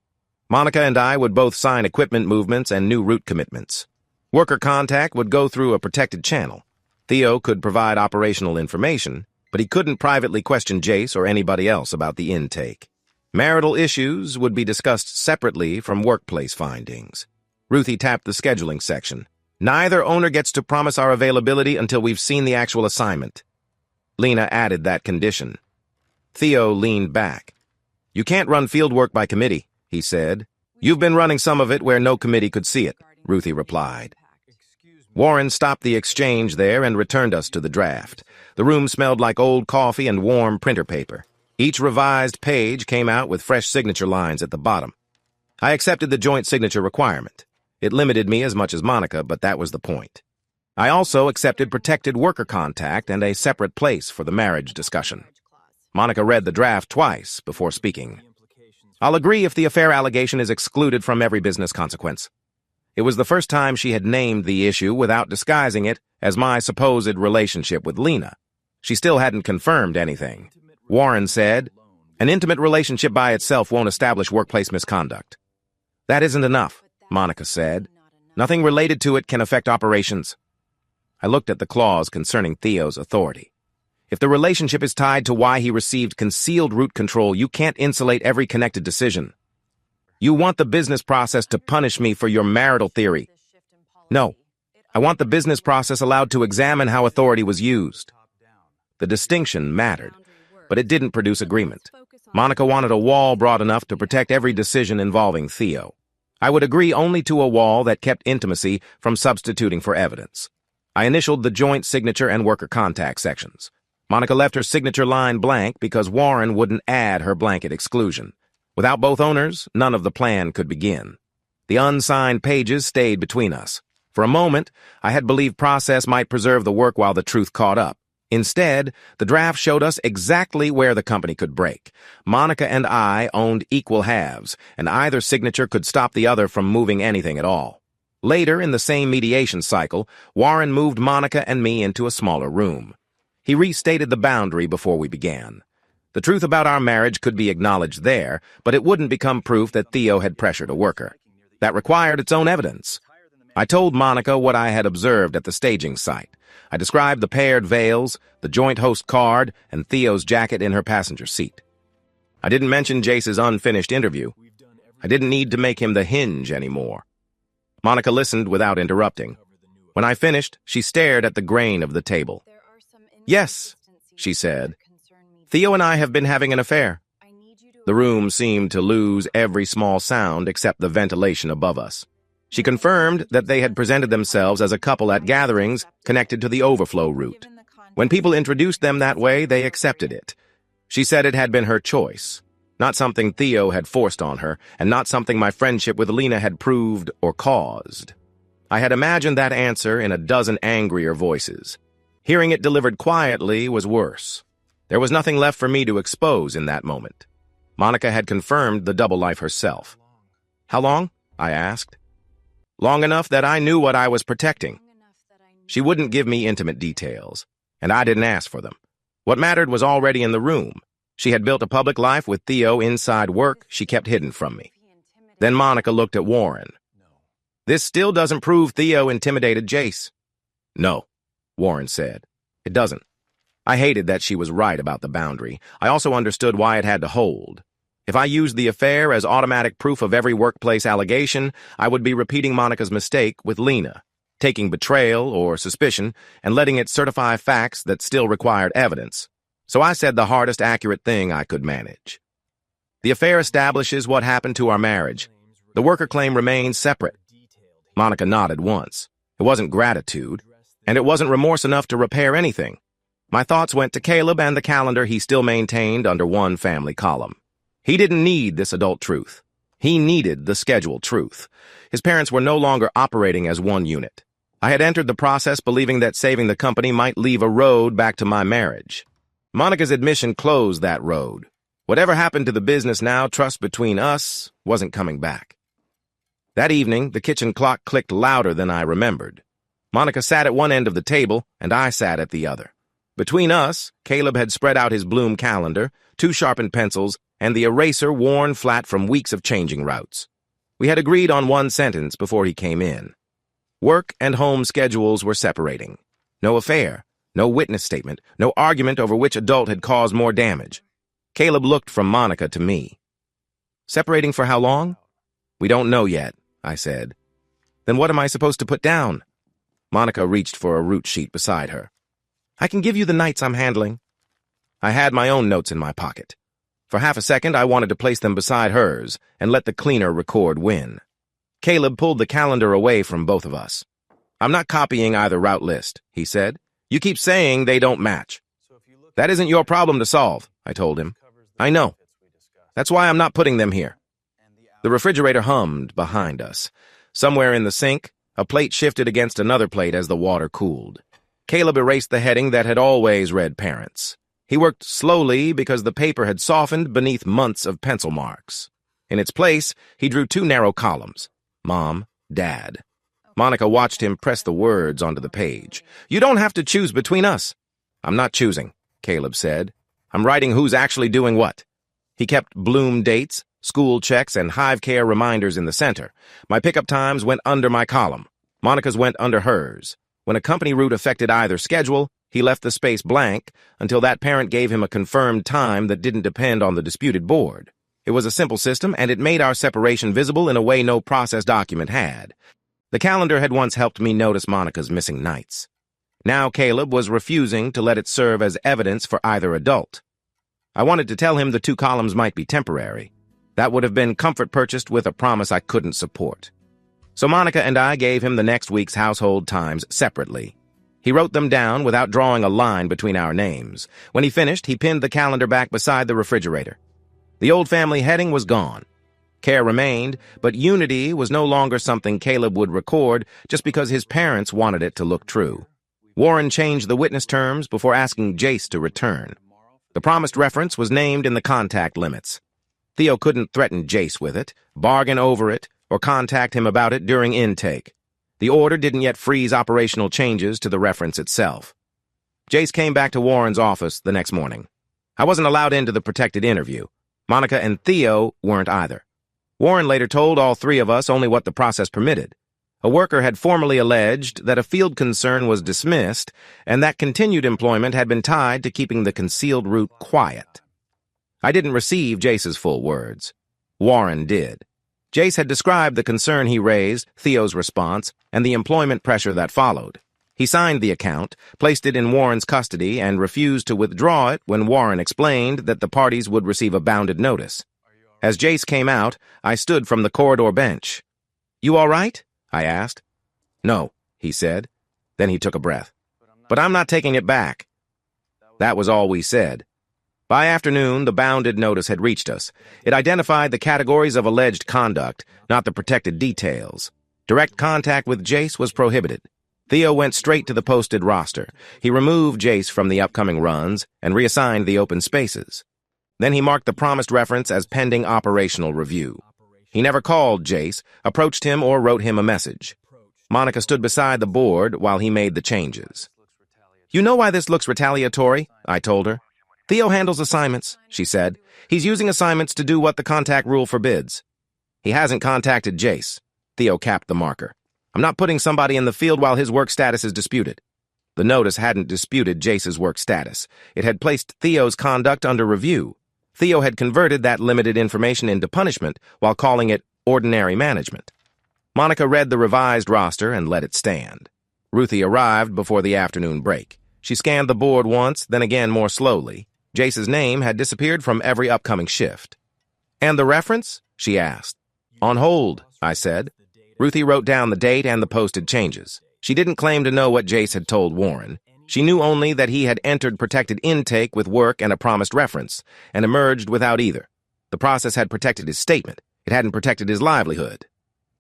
Monica and I would both sign equipment movements and new route commitments. Worker contact would go through a protected channel. Theo could provide operational information, but he couldn't privately question Jace or anybody else about the intake. Marital issues would be discussed separately from workplace findings. Ruthie tapped the scheduling section. Neither owner gets to promise our availability until we've seen the actual assignment. Lena added that condition. Theo leaned back. You can't run field work by committee, he said. You've been running some of it where no committee could see it, Ruthie replied. Warren stopped the exchange there and returned us to the draft. The room smelled like old coffee and warm printer paper. Each revised page came out with fresh signature lines at the bottom. I accepted the joint signature requirement. It limited me as much as Monica, but that was the point. I also accepted protected worker contact and a separate place for the marriage discussion. Monica read the draft twice before speaking. I'll agree if the affair allegation is excluded from every business consequence. It was the first time she had named the issue without disguising it as my supposed relationship with Lena. She still hadn't confirmed anything. Warren said, an intimate relationship by itself won't establish workplace misconduct. That isn't enough, Monica said. Nothing related to it can affect operations. I looked at the clause concerning Theo's authority. If the relationship is tied to why he received concealed root control, you can't insulate every connected decision. You want the business process to punish me for your marital theory. No, I want the business process allowed to examine how authority was used. The distinction mattered, but it didn't produce agreement. Monica wanted a wall broad enough to protect every decision involving Theo. I would agree only to a wall that kept intimacy from substituting for evidence. I initialed the joint signature and worker contact sections. Monica left her signature line blank because Warren wouldn't add her blanket exclusion. Without both owners, none of the plan could begin. The unsigned pages stayed between us. For a moment, I had believed process might preserve the work while the truth caught up. Instead, the draft showed us exactly where the company could break. Monica and I owned equal halves, and either signature could stop the other from moving anything at all. Later, in the same mediation cycle, Warren moved Monica and me into a smaller room. He restated the boundary before we began. The truth about our marriage could be acknowledged there, but it wouldn't become proof that Theo had pressured a worker. That required its own evidence. I told Monica what I had observed at the staging site. I described the paired veils, the joint host card, and Theo's jacket in her passenger seat. I didn't mention Jace's unfinished interview. I didn't need to make him the hinge anymore. Monica listened without interrupting. When I finished, she stared at the grain of the table. "Yes," she said. "Theo and I have been having an affair." The room seemed to lose every small sound except the ventilation above us. She confirmed that they had presented themselves as a couple at gatherings connected to the overflow route. When people introduced them that way, they accepted it. She said it had been her choice, not something Theo had forced on her, and not something my friendship with Lena had proved or caused. I had imagined that answer in a dozen angrier voices. Hearing it delivered quietly was worse. There was nothing left for me to expose in that moment. Monica had confirmed the double life herself. "How long?" I asked. "Long enough that I knew what I was protecting." She wouldn't give me intimate details, and I didn't ask for them. What mattered was already in the room. She had built a public life with Theo inside work she kept hidden from me. Then Monica looked at Warren. "This still doesn't prove Theo intimidated Jace." "No," Warren said. "It doesn't." I hated that she was right about the boundary. I also understood why it had to hold. If I used the affair as automatic proof of every workplace allegation, I would be repeating Monica's mistake with Lena, taking betrayal or suspicion and letting it certify facts that still required evidence. So I said the hardest accurate thing I could manage. "The affair establishes what happened to our marriage. The worker claim remains separate." Monica nodded once. It wasn't gratitude, and it wasn't remorse enough to repair anything. My thoughts went to Caleb and the calendar he still maintained under one family column. He didn't need this adult truth. He needed the scheduled truth. His parents were no longer operating as one unit. I had entered the process believing that saving the company might leave a road back to my marriage. Monica's admission closed that road. Whatever happened to the business now trust between us wasn't coming back. That evening, the kitchen clock clicked louder than I remembered. Monica sat at one end of the table, and I sat at the other. Between us, Caleb had spread out his Bloom calendar, 2 sharpened pencils, and the eraser worn flat from weeks of changing routes. We had agreed on one sentence before he came in. Work and home schedules were separating. No affair, no witness statement, no argument over which adult had caused more damage. Caleb looked from Monica to me. "Separating for how long?" "We don't know yet," I said. "Then what am I supposed to put down?" Monica reached for a route sheet beside her. "I can give you the nights I'm handling." I had my own notes in my pocket. For half a second, I wanted to place them beside hers and let the cleaner record win. Caleb pulled the calendar away from both of us. "I'm not copying either route list," he said. "You keep saying they don't match." "That isn't your problem to solve," I told him. "I know. That's why I'm not putting them here." The refrigerator hummed behind us. Somewhere in the sink, a plate shifted against another plate as the water cooled. Caleb erased the heading that had always read parents. He worked slowly because the paper had softened beneath months of pencil marks. In its place, he drew 2 narrow columns: Mom, Dad. Monica watched him press the words onto the page. "You don't have to choose between us." "I'm not choosing," Caleb said. "I'm writing who's actually doing what." He kept Bloom dates, school checks, and hive care reminders in the center. My pickup times went under my column. Monica's went under hers. When a company route affected either schedule, he left the space blank until that parent gave him a confirmed time that didn't depend on the disputed board. It was a simple system, and it made our separation visible in a way no process document had. The calendar had once helped me notice Monica's missing nights. Now Caleb was refusing to let it serve as evidence for either adult. I wanted to tell him the 2 columns might be temporary. That would have been comfort purchased with a promise I couldn't support. So Monica and I gave him the next week's household times separately. He wrote them down without drawing a line between our names. When he finished, he pinned the calendar back beside the refrigerator. The old family heading was gone. Care remained, but unity was no longer something Caleb would record just because his parents wanted it to look true. Warren changed the witness terms before asking Jace to return. The promised reference was named in the contact limits. Theo couldn't threaten Jace with it, bargain over it, or contact him about it during intake. The order didn't yet freeze operational changes to the reference itself. Jace came back to Warren's office the next morning. I wasn't allowed into the protected interview. Monica and Theo weren't either. Warren later told all three of us only what the process permitted. A worker had formally alleged that a field concern was dismissed and that continued employment had been tied to keeping the concealed route quiet. I didn't receive Jace's full words. Warren did. Jace had described the concern he raised, Theo's response, and the employment pressure that followed. He signed the account, placed it in Warren's custody, and refused to withdraw it when Warren explained that the parties would receive a bounded notice. As Jace came out, I stood from the corridor bench. "You all right?" I asked. "No," he said. Then he took a breath. "But I'm not taking it back." That was all we said. By afternoon, the bounded notice had reached us. It identified the categories of alleged conduct, not the protected details. Direct contact with Jace was prohibited. Theo went straight to the posted roster. He removed Jace from the upcoming runs and reassigned the open spaces. Then he marked the promised reference as pending operational review. He never called Jace, approached him, or wrote him a message. Monica stood beside the board while he made the changes. "You know why this looks retaliatory?" I told her. "Theo handles assignments," she said. "He's using assignments to do what the contact rule forbids." "He hasn't contacted Jace." Theo capped the marker. "I'm not putting somebody in the field while his work status is disputed." The notice hadn't disputed Jace's work status. It had placed Theo's conduct under review. Theo had converted that limited information into punishment while calling it ordinary management. Monica read the revised roster and let it stand. Ruthie arrived before the afternoon break. She scanned the board once, then again more slowly. Jace's name had disappeared from every upcoming shift. "And the reference?" she asked. "On hold," I said. Ruthie wrote down the date and the posted changes. She didn't claim to know what Jace had told Warren. She knew only that he had entered protected intake with work and a promised reference, and emerged without either. The process had protected his statement. It hadn't protected his livelihood.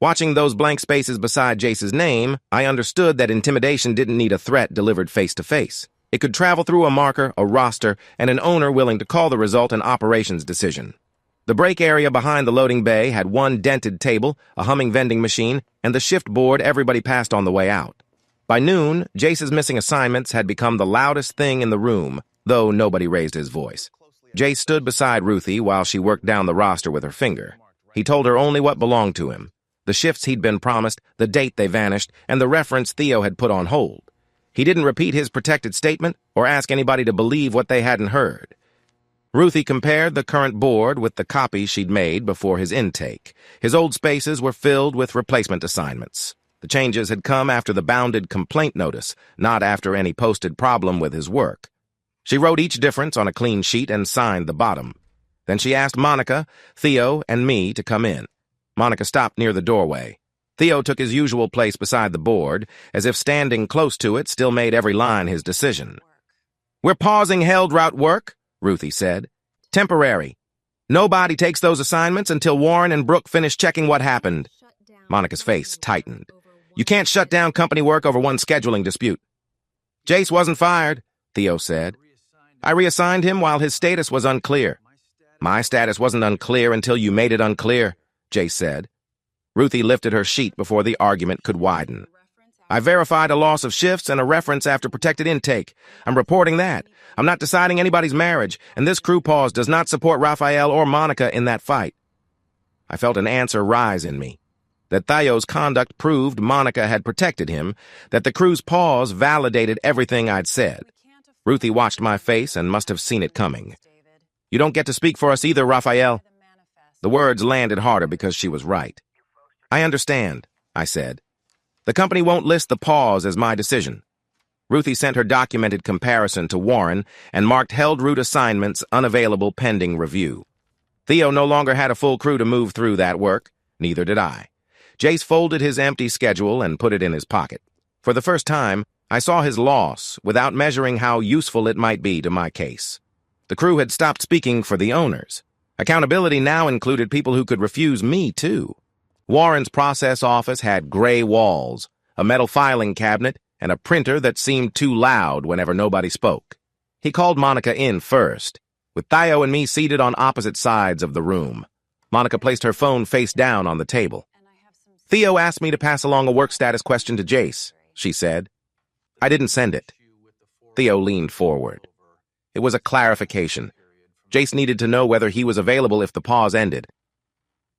Watching those blank spaces beside Jace's name, I understood that intimidation didn't need a threat delivered face-to-face. It could travel through a marker, a roster, and an owner willing to call the result an operations decision. The break area behind the loading bay had one dented table, a humming vending machine, and the shift board everybody passed on the way out. By noon, Jace's missing assignments had become the loudest thing in the room, though nobody raised his voice. Jace stood beside Ruthie while she worked down the roster with her finger. He told her only what belonged to him. The shifts he'd been promised, the date they vanished, and the reference Theo had put on hold. He didn't repeat his protected statement or ask anybody to believe what they hadn't heard. Ruthie compared the current board with the copy she'd made before his intake. His old spaces were filled with replacement assignments. The changes had come after the bounded complaint notice, not after any posted problem with his work. She wrote each difference on a clean sheet and signed the bottom. Then she asked Monica, Theo, and me to come in. Monica stopped near the doorway. Theo took his usual place beside the board, as if standing close to it still made every line his decision. "We're pausing held route work," Ruthie said. "Temporary. Nobody takes those assignments until Warren and Brooke finish checking what happened." Monica's face tightened. "You can't shut down company work over one scheduling dispute." "Jace wasn't fired," Theo said. "I reassigned him while his status was unclear." "My status wasn't unclear until you made it unclear," Jace said. Ruthie lifted her sheet before the argument could widen. "I verified a loss of shifts and a reference after protected intake. I'm reporting that. I'm not deciding anybody's marriage, and this crew pause does not support Raphael or Monica in that fight." I felt an answer rise in me. That Theo's conduct proved Monica had protected him, that the crew's pause validated everything I'd said. Ruthie watched my face and must have seen it coming. "You don't get to speak for us either, Raphael." The words landed harder because she was right. "I understand," I said. "The company won't list the pause as my decision." Ruthie sent her documented comparison to Warren and marked held route assignments unavailable pending review. Theo no longer had a full crew to move through that work. Neither did I. Jace folded his empty schedule and put it in his pocket. For the first time, I saw his loss without measuring how useful it might be to my case. The crew had stopped speaking for the owners. Accountability now included people who could refuse me, too. Warren's process office had gray walls, a metal filing cabinet, and a printer that seemed too loud whenever nobody spoke. He called Monica in first, with Theo and me seated on opposite sides of the room. Monica placed her phone face down on the table. "Theo asked me to pass along a work status question to Jace," she said. "I didn't send it." Theo leaned forward. It was a clarification. Jace needed to know whether he was available if the pause ended.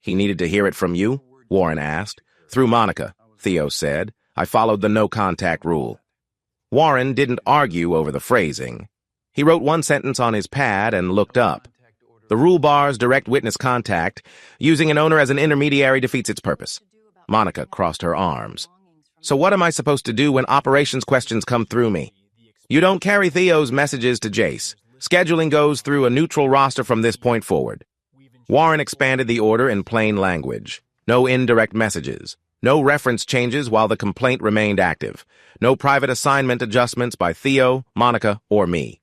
"He needed to hear it from you?" Warren asked. "Through Monica," Theo said. "I followed the no-contact rule." Warren didn't argue over the phrasing. He wrote one sentence on his pad and looked up. "The rule bars direct witness contact. Using an owner as an intermediary defeats its purpose." Monica crossed her arms. "So what am I supposed to do when operations questions come through me?" "You don't carry Theo's messages to Jace. Scheduling goes through a neutral roster from this point forward." Warren expanded the order in plain language. No indirect messages. No reference changes while the complaint remained active. No private assignment adjustments by Theo, Monica, or me.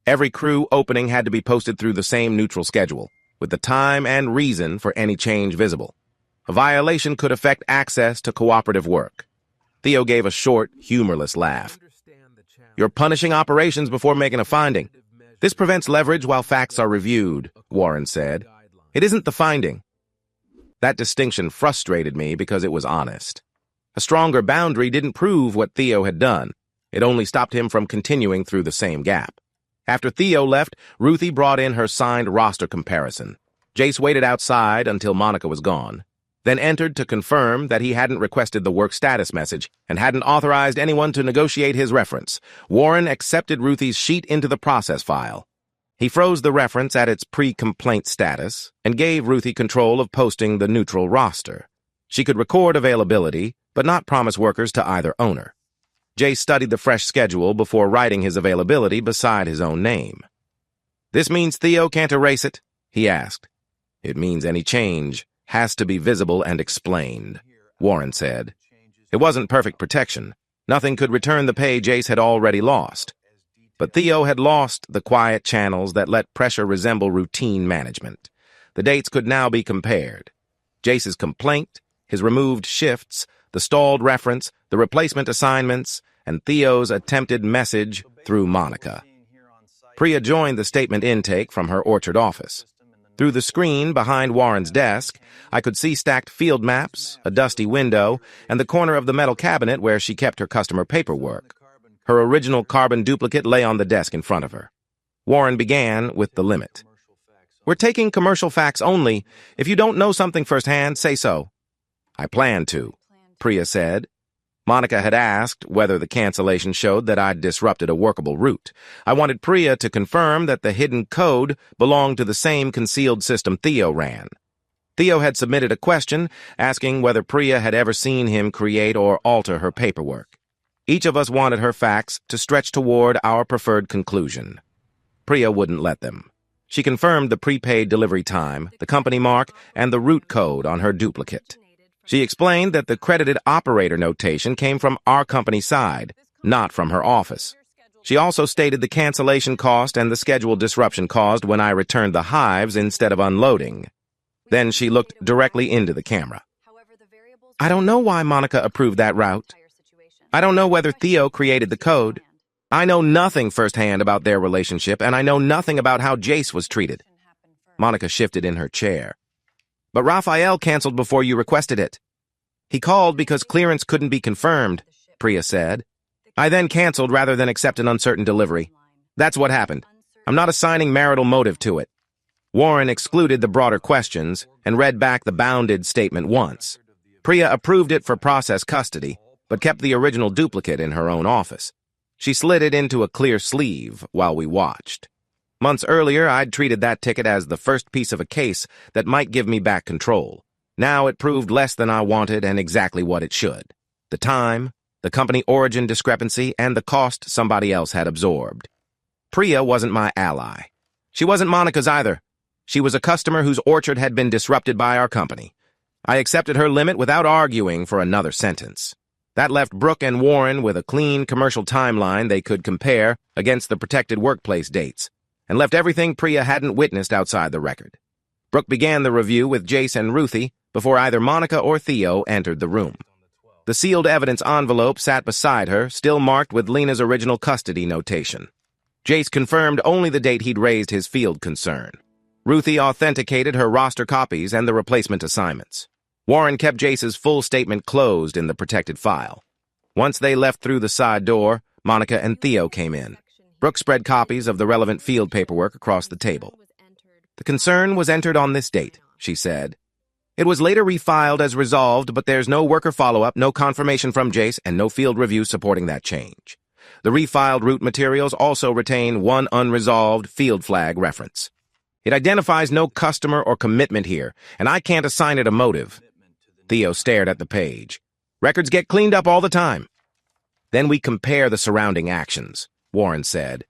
Every crew opening had to be posted through the same neutral schedule, with the time and reason for any change visible. A violation could affect access to cooperative work. Theo gave a short, humorless laugh. "You're punishing operations before making a finding. This prevents leverage while facts are reviewed," Warren said. "It isn't the finding." That distinction frustrated me because it was honest. A stronger boundary didn't prove what Theo had done. It only stopped him from continuing through the same gap. After Theo left, Ruthie brought in her signed roster comparison. Jace waited outside until Monica was gone, then entered to confirm that he hadn't requested the work status message and hadn't authorized anyone to negotiate his reference. Warren accepted Ruthie's sheet into the process file. He froze the reference at its pre-complaint status and gave Ruthie control of posting the neutral roster. She could record availability, but not promise workers to either owner. Jace studied the fresh schedule before writing his availability beside his own name. "This means Theo can't erase it?" he asked. "It means any change has to be visible and explained," Warren said. It wasn't perfect protection. Nothing could return the pay Jace had already lost. But Theo had lost the quiet channels that let pressure resemble routine management. The dates could now be compared. Jace's complaint, his removed shifts, the stalled reference, the replacement assignments, and Theo's attempted message through Monica. Priya joined the statement intake from her Orchard office. Through the screen behind Warren's desk, I could see stacked field maps, a dusty window, and the corner of the metal cabinet where she kept her customer paperwork. Her original carbon duplicate lay on the desk in front of her. Warren began with the limit. "We're taking commercial facts only. If you don't know something firsthand, say so." "I plan to," Priya said. Monica had asked whether the cancellation showed that I'd disrupted a workable route. I wanted Priya to confirm that the hidden code belonged to the same concealed system Theo ran. Theo had submitted a question asking whether Priya had ever seen him create or alter her paperwork. Each of us wanted her facts to stretch toward our preferred conclusion. Priya wouldn't let them. She confirmed the prepaid delivery time, the company mark, and the route code on her duplicate. She explained that the credited operator notation came from our company side, not from her office. She also stated the cancellation cost and the schedule disruption caused when I returned the hives instead of unloading. Then she looked directly into the camera. "I don't know why Monica approved that route. I don't know whether Theo created the code. I know nothing firsthand about their relationship, and I know nothing about how Jace was treated." Monica shifted in her chair. "But Raphael canceled before you requested it." "He called because clearance couldn't be confirmed," Priya said. "I then canceled rather than accept an uncertain delivery. That's what happened. I'm not assigning marital motive to it." Warren excluded the broader questions and read back the bounded statement once. Priya approved it for process custody, but kept the original duplicate in her own office. She slid it into a clear sleeve while we watched. Months earlier, I'd treated that ticket as the first piece of a case that might give me back control. Now it proved less than I wanted and exactly what it should. The time, the company origin discrepancy, and the cost somebody else had absorbed. Priya wasn't my ally. She wasn't Monica's either. She was a customer whose orchard had been disrupted by our company. I accepted her limit without arguing for another sentence. That left Brooke and Warren with a clean commercial timeline they could compare against the protected workplace dates, and left everything Priya hadn't witnessed outside the record. Brooke began the review with Jace and Ruthie before either Monica or Theo entered the room. The sealed evidence envelope sat beside her, still marked with Lena's original custody notation. Jace confirmed only the date he'd raised his field concern. Ruthie authenticated her roster copies and the replacement assignments. Warren kept Jace's full statement closed in the protected file. Once they left through the side door, Monica and Theo came in. Brooke spread copies of the relevant field paperwork across the table. The concern was entered on this date, she said. It was later refiled as resolved, but there's no worker follow-up, no confirmation from Jace, and no field review supporting that change. The refiled root materials also retain one unresolved field flag reference. It identifies no customer or commitment here, and I can't assign it a motive. Theo stared at the page. Records get cleaned up all the time. Then we compare the surrounding actions, Warren said.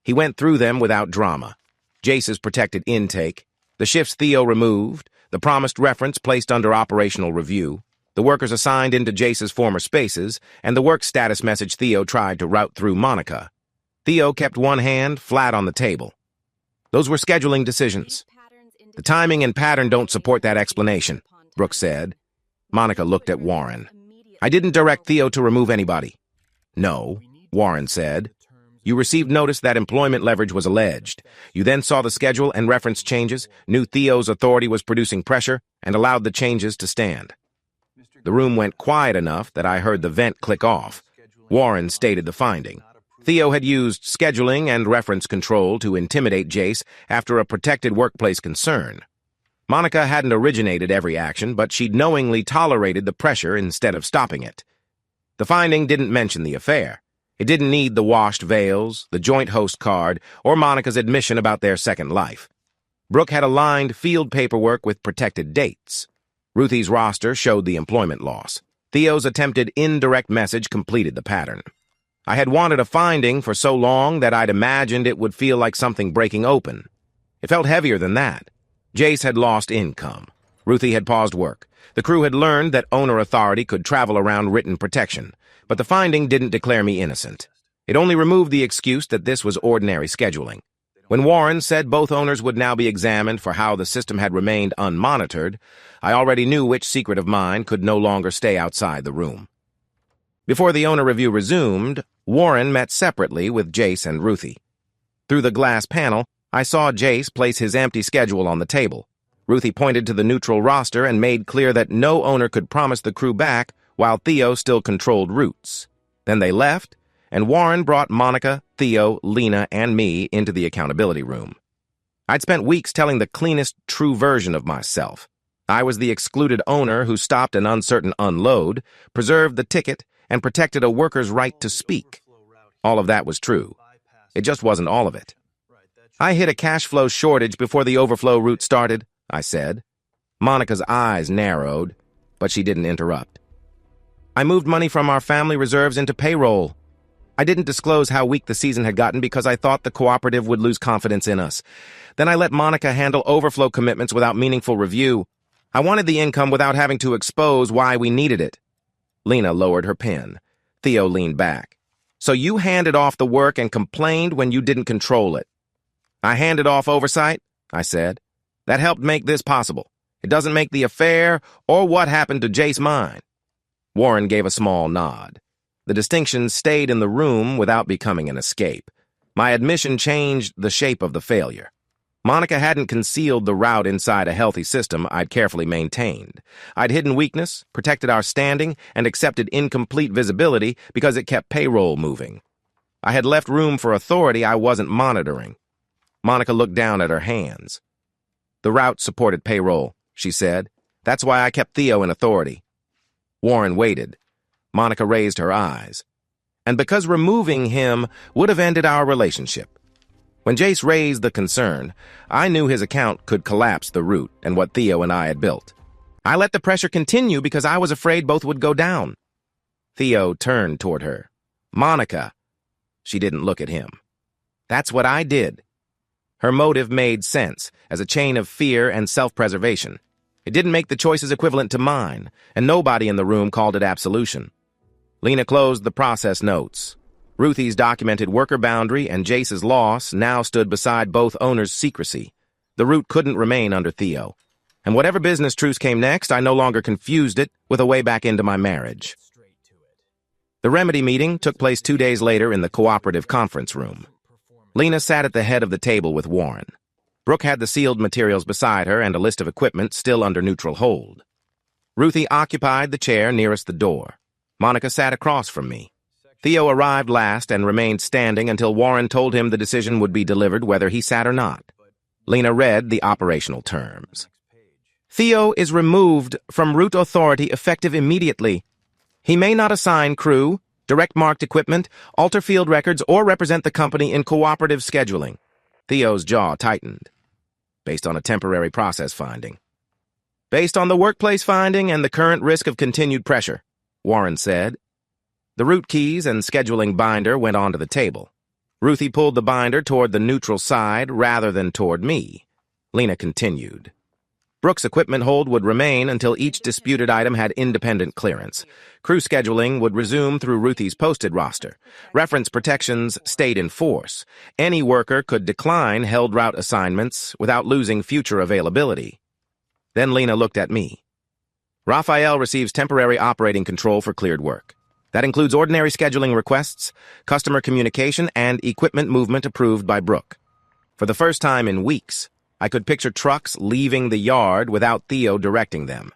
He went through them without drama. Jace's protected intake, the shifts Theo removed, the promised reference placed under operational review, the workers assigned into Jace's former spaces, and the work status message Theo tried to route through Monica. Theo kept one hand flat on the table. Those were scheduling decisions. The timing and pattern don't support that explanation, Brooke said. Monica looked at Warren. I didn't direct Theo to remove anybody. No, Warren said. You received notice that employment leverage was alleged. You then saw the schedule and reference changes, knew Theo's authority was producing pressure, and allowed the changes to stand. The room went quiet enough that I heard the vent click off. Warren stated the finding. Theo had used scheduling and reference control to intimidate Jace after a protected workplace concern. Monica hadn't originated every action, but she'd knowingly tolerated the pressure instead of stopping it. The finding didn't mention the affair. It didn't need the washed veils, the joint host card, or Monica's admission about their second life. Brooke had aligned field paperwork with protected dates. Ruthie's roster showed the employment loss. Theo's attempted indirect message completed the pattern. I had wanted a finding for so long that I'd imagined it would feel like something breaking open. It felt heavier than that. Jace had lost income. Ruthie had paused work. The crew had learned that owner authority could travel around written protection. But the finding didn't declare me innocent. It only removed the excuse that this was ordinary scheduling. When Warren said both owners would now be examined for how the system had remained unmonitored, I already knew which secret of mine could no longer stay outside the room. Before the owner review resumed, Warren met separately with Jace and Ruthie. Through the glass panel, I saw Jace place his empty schedule on the table. Ruthie pointed to the neutral roster and made clear that no owner could promise the crew back while Theo still controlled routes. Then they left, and Warren brought Monica, Theo, Lena, and me into the accountability room. I'd spent weeks telling the cleanest, true version of myself. I was the excluded owner who stopped an uncertain unload, preserved the ticket, and protected a worker's right to speak. All of that was true. It just wasn't all of it. I hit a cash flow shortage before the overflow route started, I said. Monica's eyes narrowed, but she didn't interrupt. I moved money from our family reserves into payroll. I didn't disclose how weak the season had gotten because I thought the cooperative would lose confidence in us. Then I let Monica handle overflow commitments without meaningful review. I wanted the income without having to expose why we needed it. Lena lowered her pen. Theo leaned back. So you handed off the work and complained when you didn't control it. I handed off oversight, I said. That helped make this possible. It doesn't make the affair or what happened to Jace mine. Warren gave a small nod. The distinction stayed in the room without becoming an escape. My admission changed the shape of the failure. Monica hadn't concealed the route inside a healthy system I'd carefully maintained. I'd hidden weakness, protected our standing, and accepted incomplete visibility because it kept payroll moving. I had left room for authority I wasn't monitoring. Monica looked down at her hands. The route supported payroll, she said. That's why I kept Theo in authority. Warren waited. Monica raised her eyes. And because removing him would have ended our relationship. When Jace raised the concern, I knew his account could collapse the route and what Theo and I had built. I let the pressure continue because I was afraid both would go down. Theo turned toward her. Monica. She didn't look at him. That's what I did. Her motive made sense as a chain of fear and self-preservation. It didn't make the choices equivalent to mine, and nobody in the room called it absolution. Lena closed the process notes. Ruthie's documented worker boundary and Jace's loss now stood beside both owners' secrecy. The route couldn't remain under Theo. And whatever business truce came next, I no longer confused it with a way back into my marriage. The remedy meeting took place 2 days later in the cooperative conference room. Lena sat at the head of the table with Warren. Brooke had the sealed materials beside her and a list of equipment still under neutral hold. Ruthie occupied the chair nearest the door. Monica sat across from me. Theo arrived last and remained standing until Warren told him the decision would be delivered whether he sat or not. Lena read the operational terms. Theo is removed from route authority effective immediately. He may not assign crew, direct marked equipment, alter field records, or represent the company in cooperative scheduling. Theo's jaw tightened. Based on a temporary process finding. Based on the workplace finding and the current risk of continued pressure, Warren said. The route keys and scheduling binder went onto the table. Ruthie pulled the binder toward the neutral side rather than toward me. Lena continued. Brooke's equipment hold would remain until each disputed item had independent clearance. Crew scheduling would resume through Ruthie's posted roster. Reference protections stayed in force. Any worker could decline held route assignments without losing future availability. Then Lena looked at me. Raphael receives temporary operating control for cleared work. That includes ordinary scheduling requests, customer communication, and equipment movement approved by Brooke. For the first time in weeks, I could picture trucks leaving the yard without Theo directing them.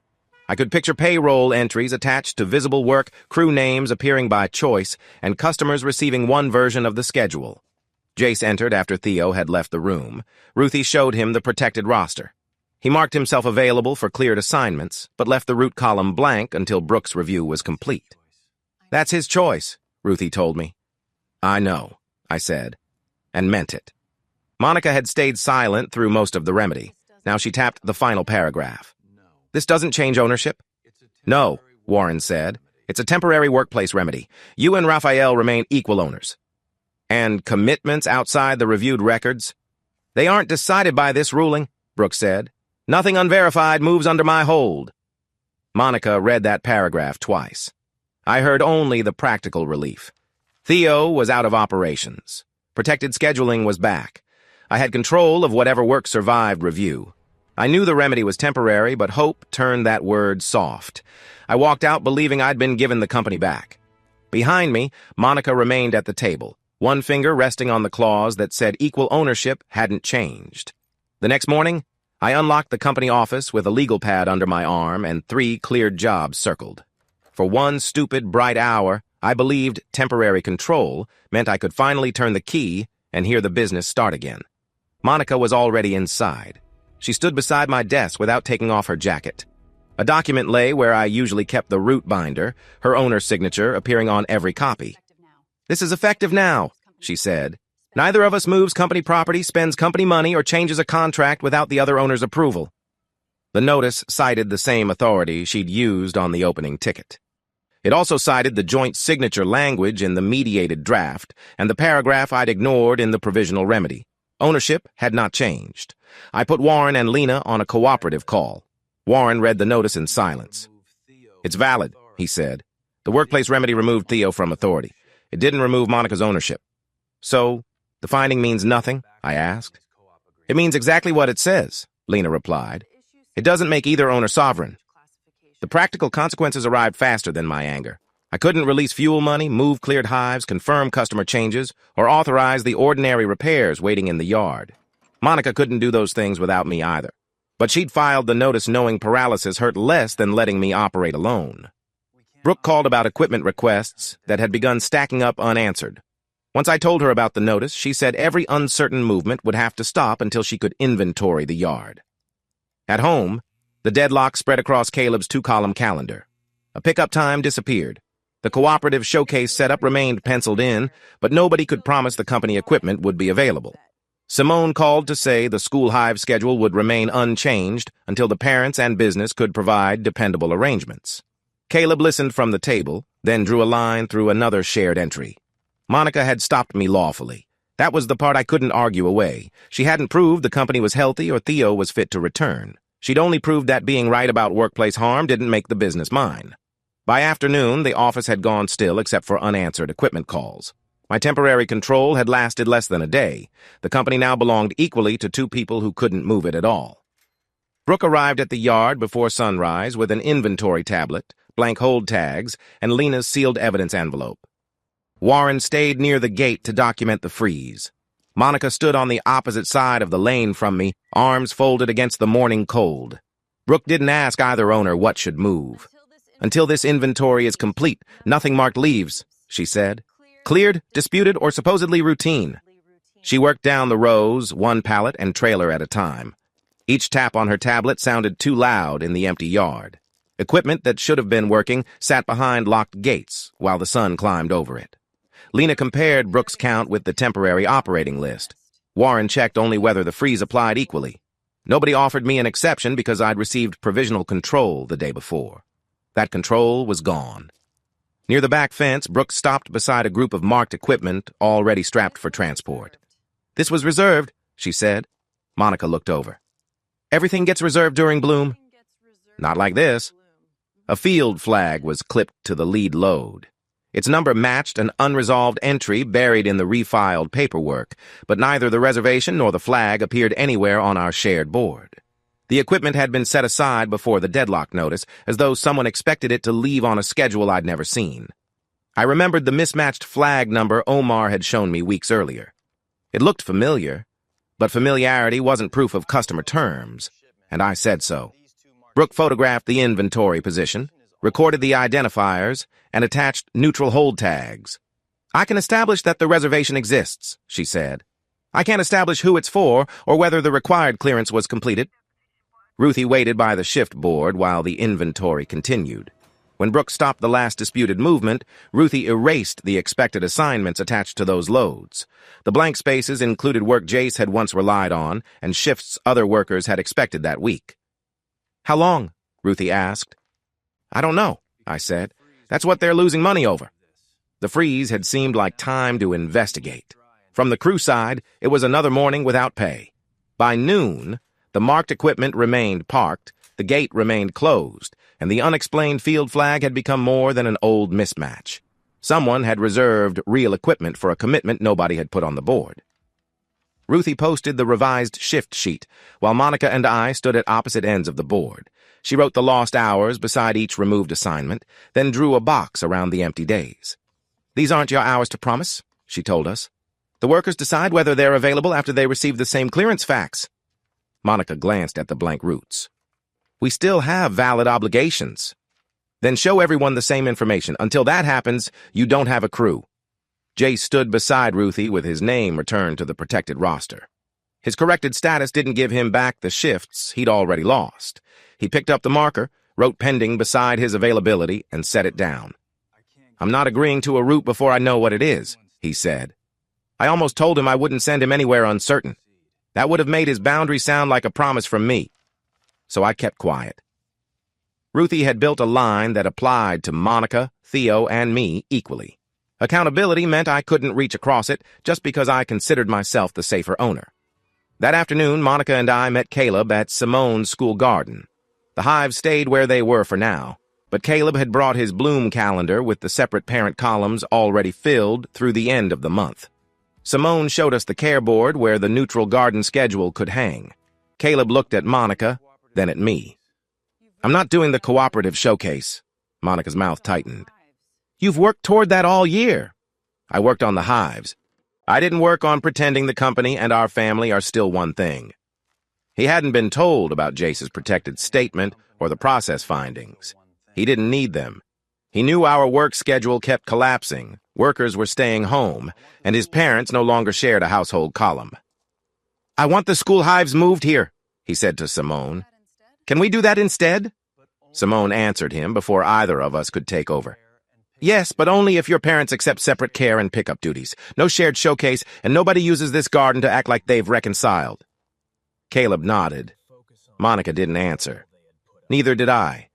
I could picture payroll entries attached to visible work, crew names appearing by choice, and customers receiving one version of the schedule. Jace entered after Theo had left the room. Ruthie showed him the protected roster. He marked himself available for cleared assignments, but left the route column blank until Brooke's review was complete. That's his choice, Ruthie told me. I know, I said, and meant it. Monica had stayed silent through most of the remedy. Now she tapped the final paragraph. This doesn't change ownership? No, Warren said. It's a temporary workplace remedy. You and Raphael remain equal owners. And commitments outside the reviewed records? They aren't decided by this ruling, Brooke said. Nothing unverified moves under my hold. Monica read that paragraph twice. I heard only the practical relief. Theo was out of operations. Protected scheduling was back. I had control of whatever work survived review. I knew the remedy was temporary, but hope turned that word soft. I walked out believing I'd been given the company back. Behind me, Monica remained at the table, one finger resting on the clause that said equal ownership hadn't changed. The next morning, I unlocked the company office with a legal pad under my arm and 3 cleared jobs circled. For one stupid, bright hour, I believed temporary control meant I could finally turn the key and hear the business start again. Monica was already inside. She stood beside my desk without taking off her jacket. A document lay where I usually kept the route binder, her owner's signature appearing on every copy. This is effective now, she said. Neither of us moves company property, spends company money, or changes a contract without the other owner's approval. The notice cited the same authority she'd used on the opening ticket. It also cited the joint signature language in the mediated draft and the paragraph I'd ignored in the provisional remedy. Ownership had not changed. I put Warren and Lena on a cooperative call. Warren read the notice in silence. It's valid, he said. The workplace remedy removed Theo from authority. It didn't remove Monica's ownership. So, the finding means nothing? I asked. It means exactly what it says, Lena replied. It doesn't make either owner sovereign. The practical consequences arrived faster than my anger. I couldn't release fuel money, move cleared hives, confirm customer changes, or authorize the ordinary repairs waiting in the yard. Monica couldn't do those things without me either. But she'd filed the notice knowing paralysis hurt less than letting me operate alone. Brooke called about equipment requests that had begun stacking up unanswered. Once I told her about the notice, she said every uncertain movement would have to stop until she could inventory the yard. At home, the deadlock spread across Caleb's 2-column calendar. A pickup time disappeared. The cooperative showcase setup remained penciled in, but nobody could promise the company equipment would be available. Simone called to say the school hive schedule would remain unchanged until the parents and business could provide dependable arrangements. Caleb listened from the table, then drew a line through another shared entry. Monica had stopped me lawfully. That was the part I couldn't argue away. She hadn't proved the company was healthy or Theo was fit to return. She'd only proved that being right about workplace harm didn't make the business mine. By afternoon, the office had gone still except for unanswered equipment calls. My temporary control had lasted less than a day. The company now belonged equally to 2 people who couldn't move it at all. Brooke arrived at the yard before sunrise with an inventory tablet, blank hold tags, and Lena's sealed evidence envelope. Warren stayed near the gate to document the freeze. Monica stood on the opposite side of the lane from me, arms folded against the morning cold. Brooke didn't ask either owner what should move. "Until this inventory is complete, nothing marked leaves," she said. "Cleared, disputed, or supposedly routine." She worked down the rows, one pallet and trailer at a time. Each tap on her tablet sounded too loud in the empty yard. Equipment that should have been working sat behind locked gates while the sun climbed over it. Lena compared Brooke's count with the temporary operating list. Warren checked only whether the freeze applied equally. Nobody offered me an exception because I'd received provisional control the day before. That control was gone. Near the back fence, Brooke stopped beside a group of marked equipment already strapped for transport. "This was reserved," she said. Monica looked over. "Everything gets reserved during Bloom." "Not like this." A field flag was clipped to the lead load. Its number matched an unresolved entry buried in the refiled paperwork, but neither the reservation nor the flag appeared anywhere on our shared board. The equipment had been set aside before the deadlock notice, as though someone expected it to leave on a schedule I'd never seen. I remembered the mismatched flag number Omar had shown me weeks earlier. It looked familiar, but familiarity wasn't proof of customer terms, and I said so. Brooke photographed the inventory position, recorded the identifiers, and attached neutral hold tags. "I can establish that the reservation exists," she said. "I can't establish who it's for or whether the required clearance was completed." Ruthie waited by the shift board while the inventory continued. When Brooke stopped the last disputed movement, Ruthie erased the expected assignments attached to those loads. The blank spaces included work Jace had once relied on and shifts other workers had expected that week. "How long?" Ruthie asked. "I don't know," I said. "That's what they're losing money over." The freeze had seemed like time to investigate. From the crew side, it was another morning without pay. By noon, the marked equipment remained parked, the gate remained closed, and the unexplained field flag had become more than an old mismatch. Someone had reserved real equipment for a commitment nobody had put on the board. Ruthie posted the revised shift sheet, while Monica and I stood at opposite ends of the board. She wrote the lost hours beside each removed assignment, then drew a box around the empty days. "These aren't your hours to promise," she told us. "The workers decide whether they're available after they receive the same clearance fax." Monica glanced at the blank roots. "We still have valid obligations." "Then show everyone the same information. Until that happens, you don't have a crew." Jay stood beside Ruthie with his name returned to the protected roster. His corrected status didn't give him back the shifts he'd already lost. He picked up the marker, wrote pending beside his availability, and set it down. "I'm not agreeing to a route before I know what it is," he said. I almost told him I wouldn't send him anywhere uncertain. That would have made his boundary sound like a promise from me. So I kept quiet. Ruthie had built a line that applied to Monica, Theo, and me equally. Accountability meant I couldn't reach across it just because I considered myself the safer owner. That afternoon, Monica and I met Caleb at Simone's school garden. The hives stayed where they were for now, but Caleb had brought his Bloom calendar with the separate parent columns already filled through the end of the month. Simone showed us the care board where the neutral garden schedule could hang. Caleb looked at Monica, then at me. "I'm not doing the cooperative showcase." Monica's mouth tightened. "You've worked toward that all year." "I worked on the hives. I didn't work on pretending the company and our family are still one thing." He hadn't been told about Jace's protected statement or the process findings. He didn't need them. He knew our work schedule kept collapsing, workers were staying home, and his parents no longer shared a household column. "I want the school hives moved here," he said to Simone. "Can we do that instead?" Simone answered him before either of us could take over. "Yes, but only if your parents accept separate care and pickup duties. No shared showcase, and nobody uses this garden to act like they've reconciled." Caleb nodded. Monica didn't answer. Neither did I.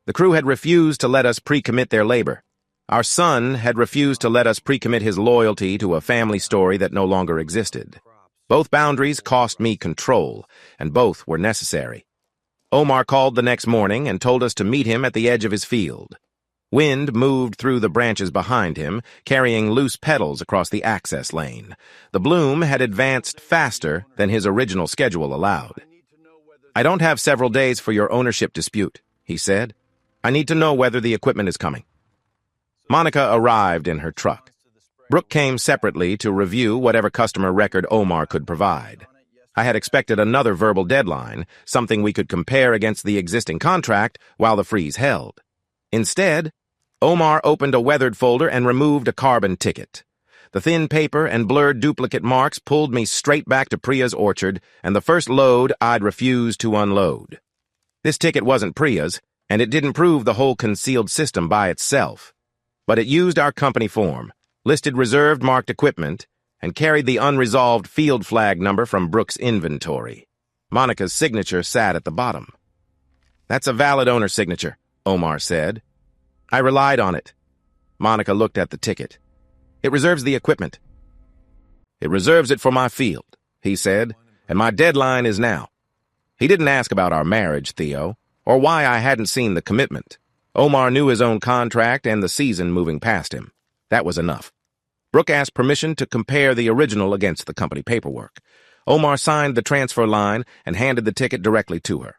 The crew had refused to let us pre-commit their labor. Our son had refused to let us pre-commit his loyalty to a family story that no longer existed. Both boundaries cost me control, and both were necessary. Omar called the next morning and told us to meet him at the edge of his field. Wind moved through the branches behind him, carrying loose petals across the access lane. The bloom had advanced faster than his original schedule allowed. "I don't have several days for your ownership dispute," he said. I need to know whether the equipment is coming. Monica arrived in her truck. Brooke came separately to review whatever customer record Omar could provide. I had expected another verbal deadline, something we could compare against the existing contract while the freeze held. Instead, Omar opened a weathered folder and removed a carbon ticket. The thin paper and blurred duplicate marks pulled me straight back to Priya's orchard, and the first load I'd refused to unload. This ticket wasn't Priya's, and it didn't prove the whole concealed system by itself. But it used our company form, listed reserved marked equipment, and carried the unresolved field flag number from Brooke's inventory. Monica's signature sat at the bottom. "That's a valid owner signature," Omar said. "I relied on it." Monica looked at the ticket. "It reserves the equipment." "It reserves it for my field," he said, "and my deadline is now." He didn't ask about our marriage, Theo, or why I hadn't seen the commitment. Omar knew his own contract and the season moving past him. That was enough. Brooke asked permission to compare the original against the company paperwork. Omar signed the transfer line and handed the ticket directly to her.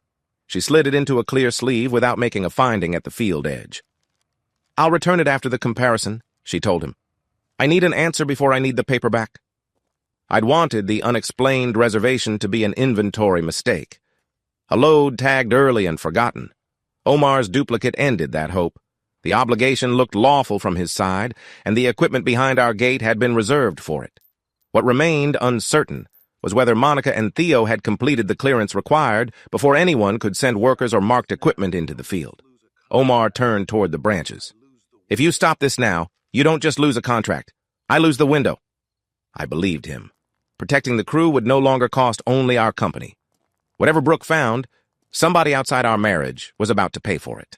She slid it into a clear sleeve without making a finding at the field edge. "I'll return it after the comparison," she told him. "I need an answer before I need the paper back." I'd wanted the unexplained reservation to be an inventory mistake. A load tagged early and forgotten. Omar's duplicate ended that hope. The obligation looked lawful from his side, and the equipment behind our gate had been reserved for it. What remained uncertain was whether Monica and Theo had completed the clearance required before anyone could send workers or marked equipment into the field. Omar turned toward the branches. "If you stop this now, you don't just lose a contract. I lose the window." I believed him. Protecting the crew would no longer cost only our company. Whatever Brooke found, somebody outside our marriage was about to pay for it.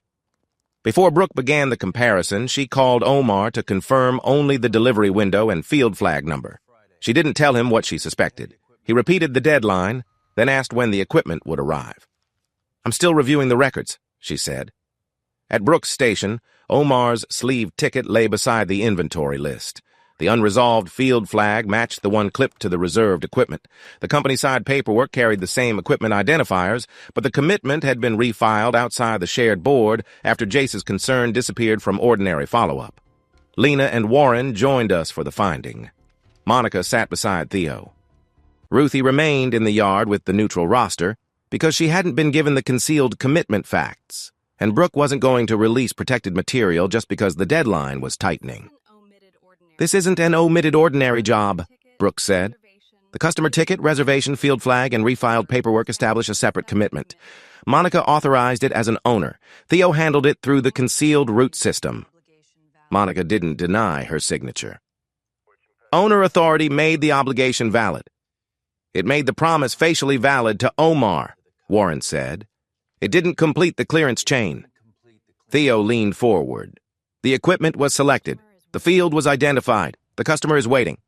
Before Brooke began the comparison, she called Omar to confirm only the delivery window and field flag number. She didn't tell him what she suspected. He repeated the deadline, then asked when the equipment would arrive. "I'm still reviewing the records," she said. At Brooke's station, Omar's sleeved ticket lay beside the inventory list. The unresolved field flag matched the one clipped to the reserved equipment. The company-side paperwork carried the same equipment identifiers, but the commitment had been refiled outside the shared board after Jace's concern disappeared from ordinary follow-up. Lena and Warren joined us for the finding. Monica sat beside Theo. Ruthie remained in the yard with the neutral roster because she hadn't been given the concealed commitment facts, and Brooke wasn't going to release protected material just because the deadline was tightening. "This isn't an omitted ordinary job," Brooke said. "The customer ticket, reservation, field flag, and refiled paperwork establish a separate commitment. Monica authorized it as an owner. Theo handled it through the concealed root system." Monica didn't deny her signature. "Owner authority made the obligation valid. It made the promise facially valid to Omar," Warren said. "It didn't complete the clearance chain." Theo leaned forward. "The equipment was selected. The field was identified. The customer is waiting."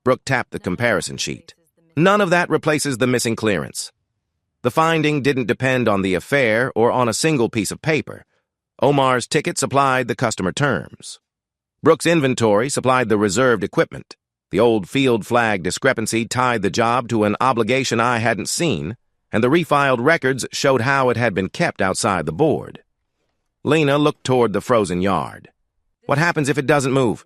Brooke tapped the comparison sheet. "None of that replaces the missing clearance." The finding didn't depend on the affair or on a single piece of paper. Omar's ticket supplied the customer terms. Brooke's inventory supplied the reserved equipment. The old field flag discrepancy tied the job to an obligation I hadn't seen, and the refiled records showed how it had been kept outside the board. Lena looked toward the frozen yard. "What happens if it doesn't move?"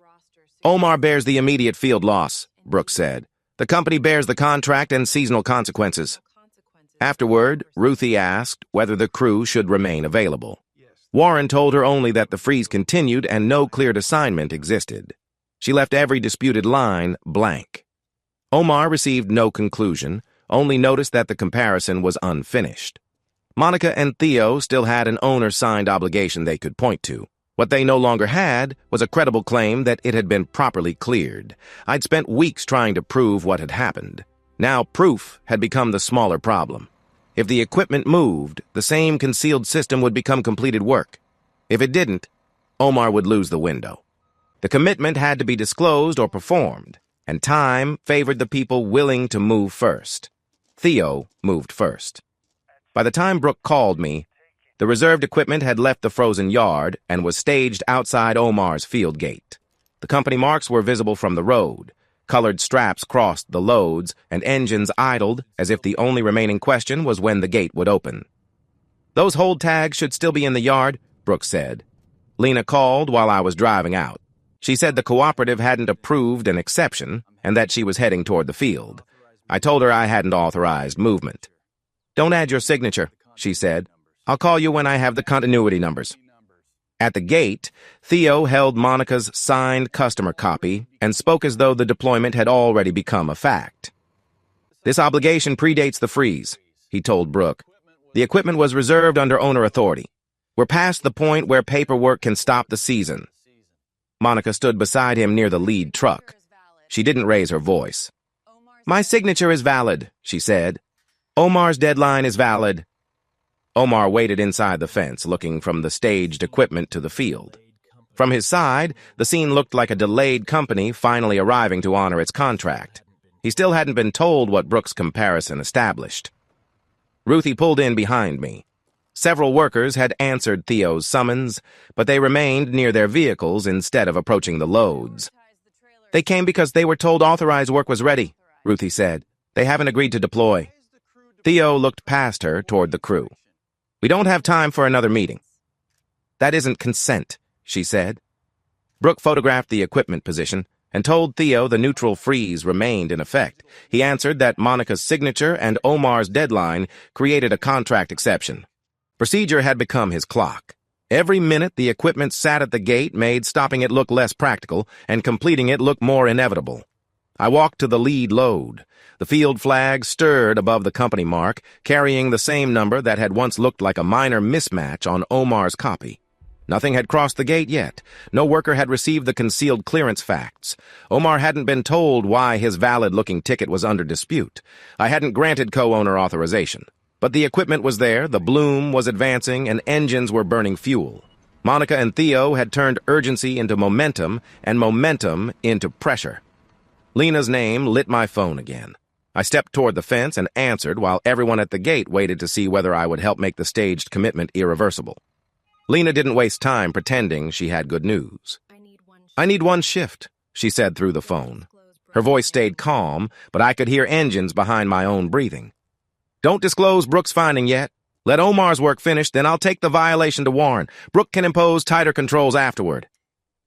"Omar bears the immediate field loss," Brooke said. "The company bears the contract and seasonal consequences." Afterward, Ruthie asked whether the crew should remain available. Warren told her only that the freeze continued and no cleared assignment existed. She left every disputed line blank. Omar received no conclusion, only noticed that the comparison was unfinished. Monica and Theo still had an owner-signed obligation they could point to. What they no longer had was a credible claim that it had been properly cleared. I'd spent weeks trying to prove what had happened. Now proof had become the smaller problem. If the equipment moved, the same concealed system would become completed work. If it didn't, Omar would lose the window. The commitment had to be disclosed or performed, and time favored the people willing to move first. Theo moved first. By the time Brooke called me, the reserved equipment had left the frozen yard and was staged outside Omar's field gate. The company marks were visible from the road. Colored straps crossed the loads, and engines idled as if the only remaining question was when the gate would open. "Those hold tags should still be in the yard," Brooke said. Lena called while I was driving out. She said the cooperative hadn't approved an exception and that she was heading toward the field. I told her I hadn't authorized movement. Don't add your signature, she said. I'll call you when I have the continuity numbers. At the gate, Theo held Monica's signed customer copy and spoke as though the deployment had already become a fact. This obligation predates the freeze, he told Brooke. The equipment was reserved under owner authority. We're past the point where paperwork can stop the season. Monica stood beside him near the lead truck. She didn't raise her voice. My signature is valid, she said. Omar's deadline is valid. Omar waited inside the fence, looking from the staged equipment to the field. From his side, the scene looked like a delayed company finally arriving to honor its contract. He still hadn't been told what Brooke's comparison established. Ruthie pulled in behind me. Several workers had answered Theo's summons, but they remained near their vehicles instead of approaching the loads. They came because they were told authorized work was ready, Ruthie said. They haven't agreed to deploy. Theo looked past her toward the crew. We don't have time for another meeting. That isn't consent, she said. Brooke photographed the equipment position and told Theo the neutral freeze remained in effect. He answered that Monica's signature and Omar's deadline created a contract exception. Procedure had become his clock. Every minute the equipment sat at the gate made stopping it look less practical and completing it look more inevitable. I walked to the lead load. The field flag stirred above the company mark, carrying the same number that had once looked like a minor mismatch on Omar's copy. Nothing had crossed the gate yet. No worker had received the concealed clearance facts. Omar hadn't been told why his valid-looking ticket was under dispute. I hadn't granted co-owner authorization. But the equipment was there, the bloom was advancing, and engines were burning fuel. Monica and Theo had turned urgency into momentum, and momentum into pressure. Lena's name lit my phone again. I stepped toward the fence and answered while everyone at the gate waited to see whether I would help make the staged commitment irreversible. Lena didn't waste time pretending she had good news. I need one shift, she said through the phone. Her voice stayed calm, but I could hear engines behind my own breathing. Don't disclose Brooke's finding yet. Let Omar's work finish, then I'll take the violation to Warren. Brooke can impose tighter controls afterward.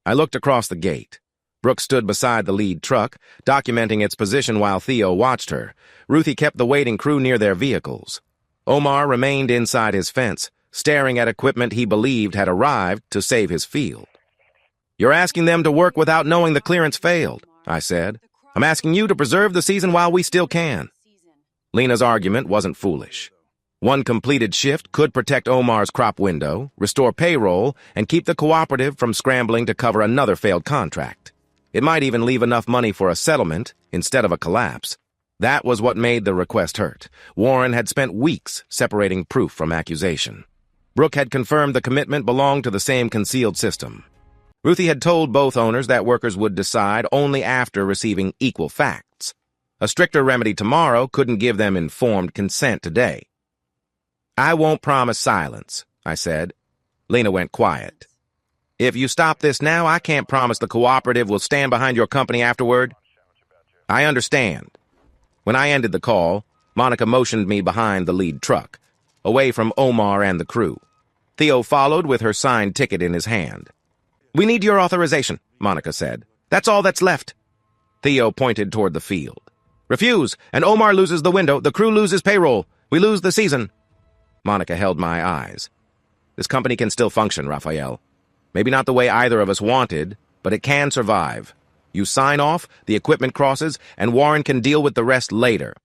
I looked across the gate. Brooke stood beside the lead truck, documenting its position while Theo watched her. Ruthie kept the waiting crew near their vehicles. Omar remained inside his fence, staring at equipment he believed had arrived to save his field. You're asking them to work without knowing the clearance failed, I said. I'm asking you to preserve the season while we still can. Lena's argument wasn't foolish. One completed shift could protect Omar's crop window, restore payroll, and keep the cooperative from scrambling to cover another failed contract. It might even leave enough money for a settlement instead of a collapse. That was what made the request hurt. Warren had spent weeks separating proof from accusation. Brooke had confirmed the commitment belonged to the same concealed system. Ruthie had told both owners that workers would decide only after receiving equal facts. A stricter remedy tomorrow couldn't give them informed consent today. I won't promise silence, I said. Lena went quiet. If you stop this now, I can't promise the cooperative will stand behind your company afterward. I understand. When I ended the call, Monica motioned me behind the lead truck, away from Omar and the crew. Theo followed with her signed ticket in his hand. We need your authorization, Monica said. That's all that's left. Theo pointed toward the field. Refuse, and Omar loses the window, the crew loses payroll, we lose the season. Monica held my eyes. This company can still function, Raphael. Maybe not the way either of us wanted, but it can survive. You sign off, the equipment crosses, and Warren can deal with the rest later.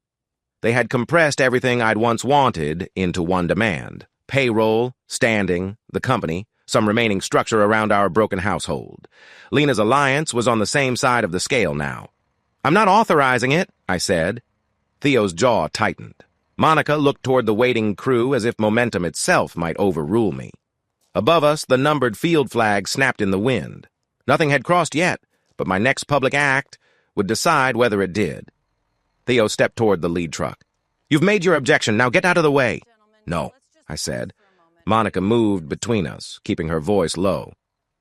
They had compressed everything I'd once wanted into one demand. Payroll, standing, the company, some remaining structure around our broken household. Lena's alliance was on the same side of the scale now. I'm not authorizing it, I said. Theo's jaw tightened. Monica looked toward the waiting crew as if momentum itself might overrule me. Above us, the numbered field flag snapped in the wind. Nothing had crossed yet, but my next public act would decide whether it did. Theo stepped toward the lead truck. You've made your objection, now get out of the way. No, I said. Monica moved between us, keeping her voice low.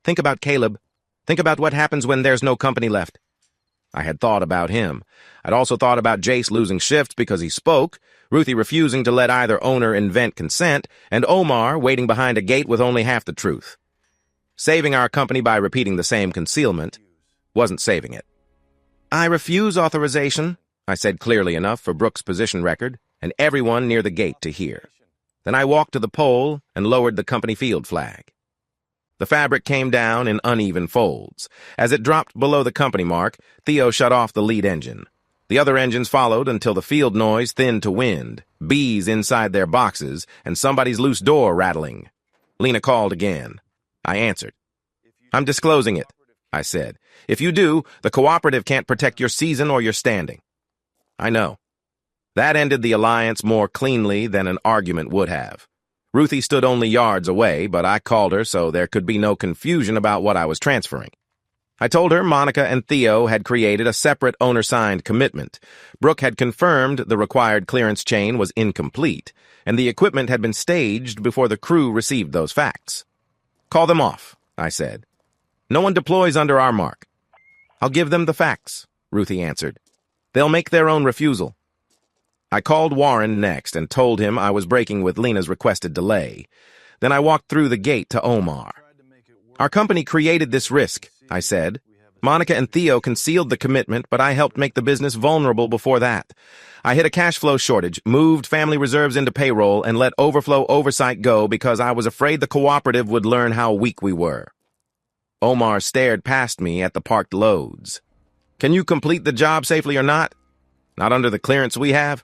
Think about Caleb. Think about what happens when there's no company left. I had thought about him. I'd also thought about Jace losing shifts because he spoke, Ruthie refusing to let either owner invent consent, and Omar waiting behind a gate with only half the truth. Saving our company by repeating the same concealment wasn't saving it. "I refuse authorization," I said clearly enough for Brooke's position record and everyone near the gate to hear. Then I walked to the pole and lowered the company field flag. The fabric came down in uneven folds. As it dropped below the company mark, Theo shut off the lead engine. The other engines followed until the field noise thinned to wind, bees inside their boxes, and somebody's loose door rattling. Lena called again. I answered. "I'm disclosing it," I said. "If you do, the cooperative can't protect your season or your standing." "I know." That ended the alliance more cleanly than an argument would have. Ruthie stood only yards away, but I called her so there could be no confusion about what I was transferring. I told her Monica and Theo had created a separate owner-signed commitment. Brooke had confirmed the required clearance chain was incomplete, and the equipment had been staged before the crew received those facts. "Call them off," I said. "No one deploys under our mark." "I'll give them the facts," Ruthie answered. "They'll make their own refusal." I called Warren next and told him I was breaking with Lena's requested delay. Then I walked through the gate to Omar. "Our company created this risk," I said. "Monica and Theo concealed the commitment, but I helped make the business vulnerable before that. I hit a cash flow shortage, moved family reserves into payroll, and let overflow oversight go because I was afraid the cooperative would learn how weak we were." Omar stared past me at the parked loads. "Can you complete the job safely or not?" "Not under the clearance we have."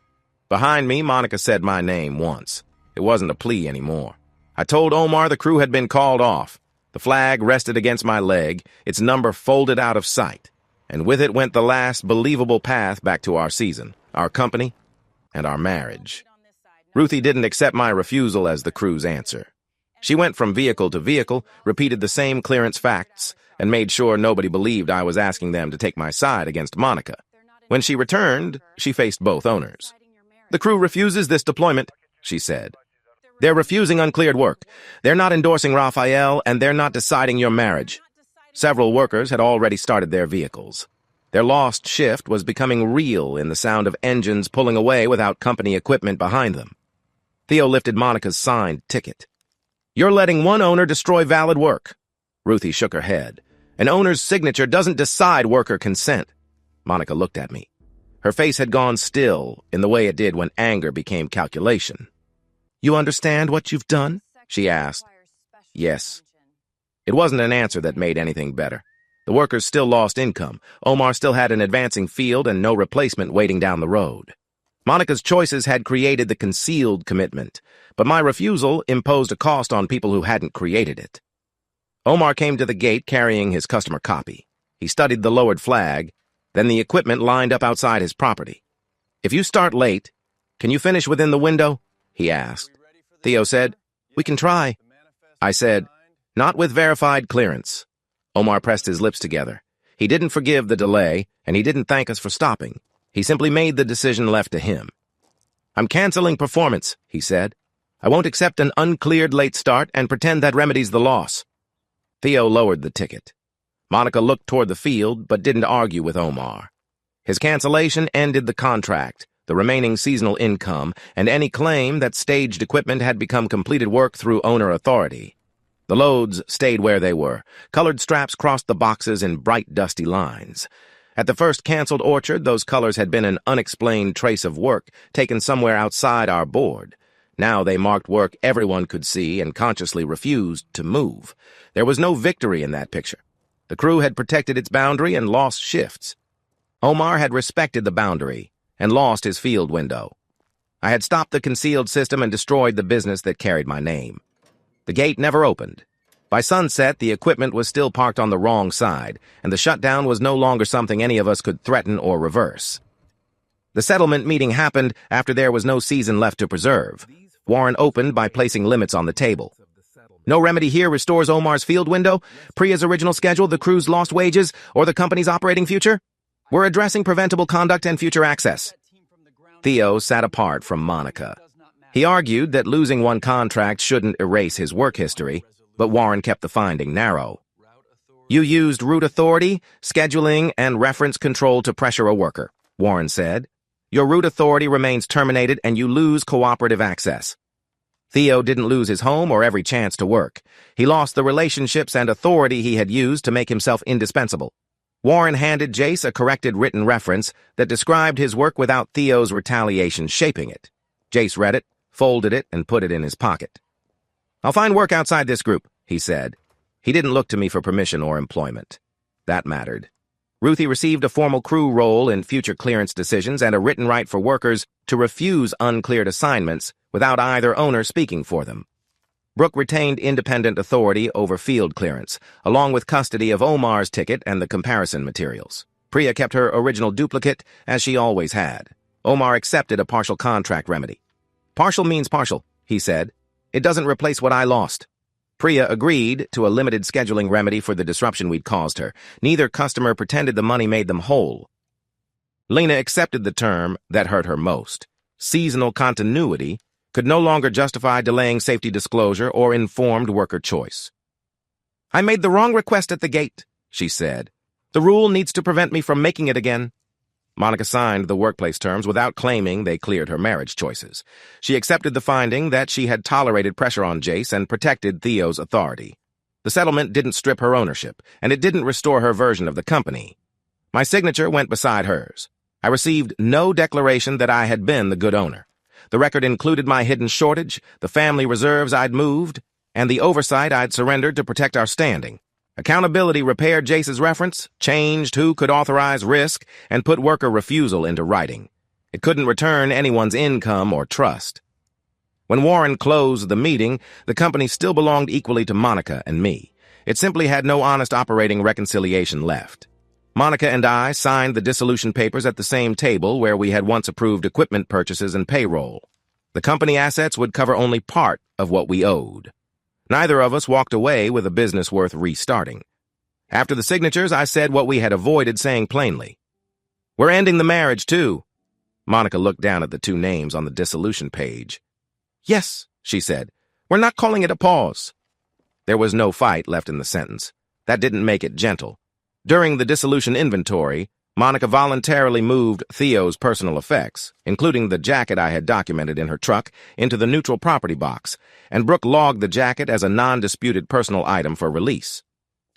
Behind me, Monica said my name once. It wasn't a plea anymore. I told Omar the crew had been called off. The flag rested against my leg, its number folded out of sight, and with it went the last believable path back to our season, our company, and our marriage. Ruthie didn't accept my refusal as the crew's answer. She went from vehicle to vehicle, repeated the same clearance facts, and made sure nobody believed I was asking them to take my side against Monica. When she returned, she faced both owners. "The crew refuses this deployment," she said. "They're refusing uncleared work. They're not endorsing Raphael, and they're not deciding your marriage." Several workers had already started their vehicles. Their lost shift was becoming real in the sound of engines pulling away without company equipment behind them. Theo lifted Monica's signed ticket. "You're letting one owner destroy valid work." Ruthie shook her head. "An owner's signature doesn't decide worker consent." Monica looked at me. Her face had gone still in the way it did when anger became calculation. "You understand what you've done?" she asked. "Yes." It wasn't an answer that made anything better. The workers still lost income. Omar still had an advancing field and no replacement waiting down the road. Monica's choices had created the concealed commitment, but my refusal imposed a cost on people who hadn't created it. Omar came to the gate carrying his customer copy. He studied the lowered flag, then the equipment lined up outside his property. "If you start late, can you finish within the window?" he asked. Theo said, "We can try." I said, "Not with verified clearance." Omar pressed his lips together. He didn't forgive the delay, and he didn't thank us for stopping. He simply made the decision left to him. "I'm canceling performance," he said. "I won't accept an uncleared late start and pretend that remedies the loss." Theo lowered the ticket. Monica looked toward the field, but didn't argue with Omar. His cancellation ended the contract, the remaining seasonal income, and any claim that staged equipment had become completed work through owner authority. The loads stayed where they were. Colored straps crossed the boxes in bright, dusty lines. At the first canceled orchard, those colors had been an unexplained trace of work taken somewhere outside our board. Now they marked work everyone could see and consciously refused to move. There was no victory in that picture. The crew had protected its boundary and lost shifts. Omar had respected the boundary and lost his field window. I had stopped the concealed system and destroyed the business that carried my name. The gate never opened. By sunset, the equipment was still parked on the wrong side, and the shutdown was no longer something any of us could threaten or reverse. The settlement meeting happened after there was no season left to preserve. Warren opened by placing limits on the table. "No remedy here restores Omar's field window, Priya's original schedule, the crew's lost wages, or the company's operating future. We're addressing preventable conduct and future access." Theo sat apart from Monica. He argued that losing one contract shouldn't erase his work history, but Warren kept the finding narrow. You used root authority, scheduling, and reference control to pressure a worker, Warren said. Your root authority remains terminated and you lose cooperative access. Theo didn't lose his home or every chance to work. He lost the relationships and authority he had used to make himself indispensable. Warren handed Jace a corrected written reference that described his work without Theo's retaliation shaping it. Jace read it, folded it, and put it in his pocket. I'll find work outside this group, he said. He didn't look to me for permission or employment. That mattered. Ruthie received a formal crew role in future clearance decisions and a written right for workers to refuse uncleared assignments without either owner speaking for them. Brooke retained independent authority over field clearance, along with custody of Omar's ticket and the comparison materials. Priya kept her original duplicate, as she always had. Omar accepted a partial contract remedy. Partial means partial, he said. It doesn't replace what I lost. Priya agreed to a limited scheduling remedy for the disruption we'd caused her. Neither customer pretended the money made them whole. Lena accepted the term that hurt her most. Seasonal continuity could no longer justify delaying safety disclosure or informed worker choice. I made the wrong request at the gate, she said. The rule needs to prevent me from making it again. Monica signed the workplace terms without claiming they cleared her marriage choices. She accepted the finding that she had tolerated pressure on Jace and protected Theo's authority. The settlement didn't strip her ownership, and it didn't restore her version of the company. My signature went beside hers. I received no declaration that I had been the good owner. The record included my hidden shortage, the family reserves I'd moved, and the oversight I'd surrendered to protect our standing. Accountability repaired Jace's reference, changed who could authorize risk, and put worker refusal into writing. It couldn't return anyone's income or trust. When Warren closed the meeting, the company still belonged equally to Monica and me. It simply had no honest operating reconciliation left. Monica and I signed the dissolution papers at the same table where we had once approved equipment purchases and payroll. The company assets would cover only part of what we owed. Neither of us walked away with a business worth restarting. After the signatures, I said what we had avoided saying plainly. We're ending the marriage, too. Monica looked down at the two names on the dissolution page. Yes, she said. We're not calling it a pause. There was no fight left in the sentence. That didn't make it gentle. During the dissolution inventory, Monica voluntarily moved Theo's personal effects, including the jacket I had documented in her truck, into the neutral property box, and Brooke logged the jacket as a non-disputed personal item for release.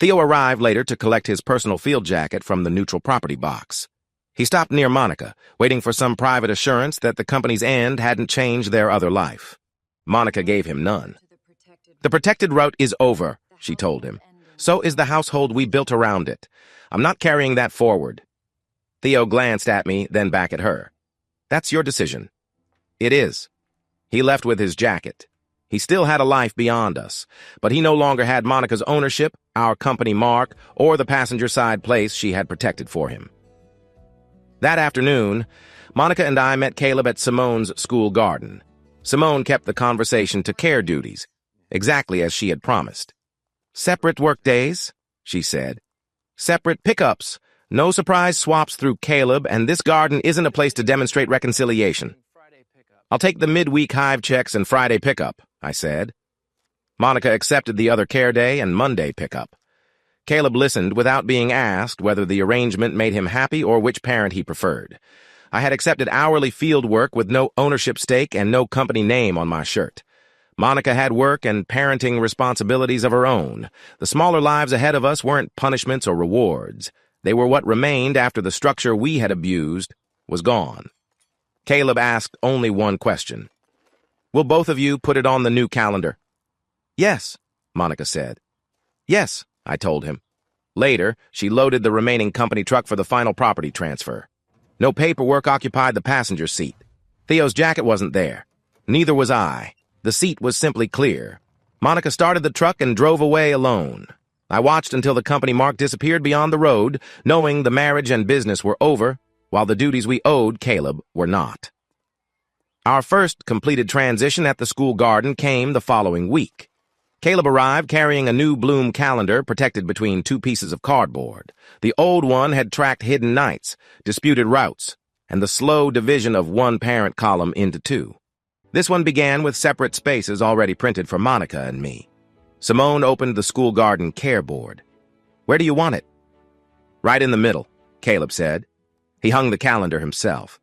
Theo arrived later to collect his personal field jacket from the neutral property box. He stopped near Monica, waiting for some private assurance that the company's end hadn't changed their other life. Monica gave him none. The protected route is over, she told him. So is the household we built around it. I'm not carrying that forward. Theo glanced at me, then back at her. That's your decision. It is. He left with his jacket. He still had a life beyond us, but he no longer had Monica's ownership, our company mark, or the passenger side place she had protected for him. That afternoon, Monica and I met Caleb at Simone's school garden. Simone kept the conversation to care duties, exactly as she had promised. Separate work days, she said. Separate pickups. No surprise swaps through Caleb, and this garden isn't a place to demonstrate reconciliation. I'll take the midweek hive checks and Friday pickup, I said. Monica accepted the other care day and Monday pickup. Caleb listened without being asked whether the arrangement made him happy or which parent he preferred. I had accepted hourly field work with no ownership stake and no company name on my shirt. Monica had work and parenting responsibilities of her own. The smaller lives ahead of us weren't punishments or rewards. They were what remained after the structure we had abused was gone. Caleb asked only one question. Will both of you put it on the new calendar? Yes, Monica said. Yes, I told him. Later, she loaded the remaining company truck for the final property transfer. No paperwork occupied the passenger seat. Theo's jacket wasn't there. Neither was I. The seat was simply clear. Monica started the truck and drove away alone. I watched until the company mark disappeared beyond the road, knowing the marriage and business were over, while the duties we owed Caleb were not. Our first completed transition at the school garden came the following week. Caleb arrived carrying a new Bloom calendar protected between two pieces of cardboard. The old one had tracked hidden nights, disputed routes, and the slow division of one parent column into two. This one began with separate spaces already printed for Monica and me. Simone opened the school garden care board. Where do you want it? Right in the middle, Caleb said. He hung the calendar himself.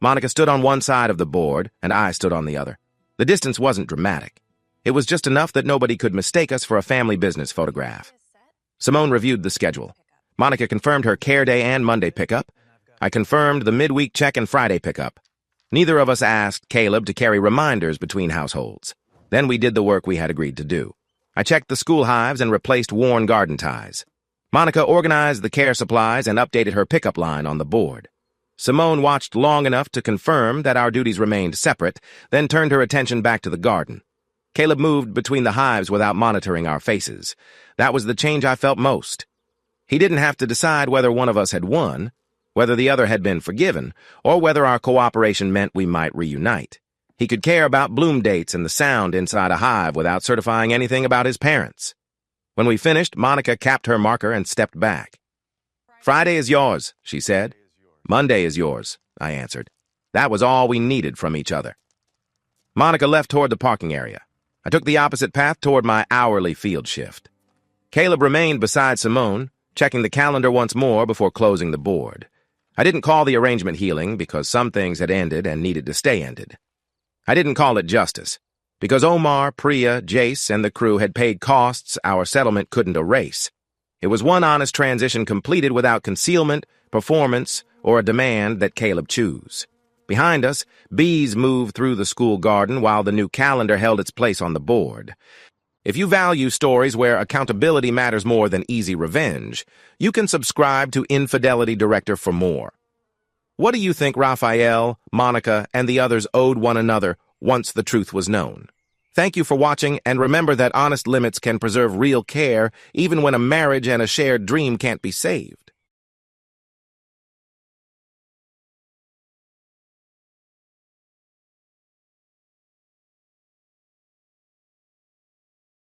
Monica stood on one side of the board, and I stood on the other. The distance wasn't dramatic. It was just enough that nobody could mistake us for a family business photograph. Simone reviewed the schedule. Monica confirmed her care day and Monday pickup. I confirmed the midweek check and Friday pickup. Neither of us asked Caleb to carry reminders between households. Then we did the work we had agreed to do. I checked the school hives and replaced worn garden ties. Monica organized the care supplies and updated her pickup line on the board. Simone watched long enough to confirm that our duties remained separate, then turned her attention back to the garden. Caleb moved between the hives without monitoring our faces. That was the change I felt most. He didn't have to decide whether one of us had won, whether the other had been forgiven, or whether our cooperation meant we might reunite. He could care about bloom dates and the sound inside a hive without certifying anything about his parents. When we finished, Monica capped her marker and stepped back. "Friday is yours," she said. "Monday is yours," I answered. That was all we needed from each other. Monica left toward the parking area. I took the opposite path toward my hourly field shift. Caleb remained beside Simone, checking the calendar once more before closing the board. I didn't call the arrangement healing because some things had ended and needed to stay ended. I didn't call it justice because Omar, Priya, Jace, and the crew had paid costs our settlement couldn't erase. It was one honest transition completed without concealment, performance, or a demand that Caleb choose. Behind us, bees moved through the school garden while the new calendar held its place on the board. If you value stories where accountability matters more than easy revenge, you can subscribe to Infidelity Director for more. What do you think Raphael, Monica, and the others owed one another once the truth was known? Thank you for watching, and remember that honest limits can preserve real care even when a marriage and a shared dream can't be saved.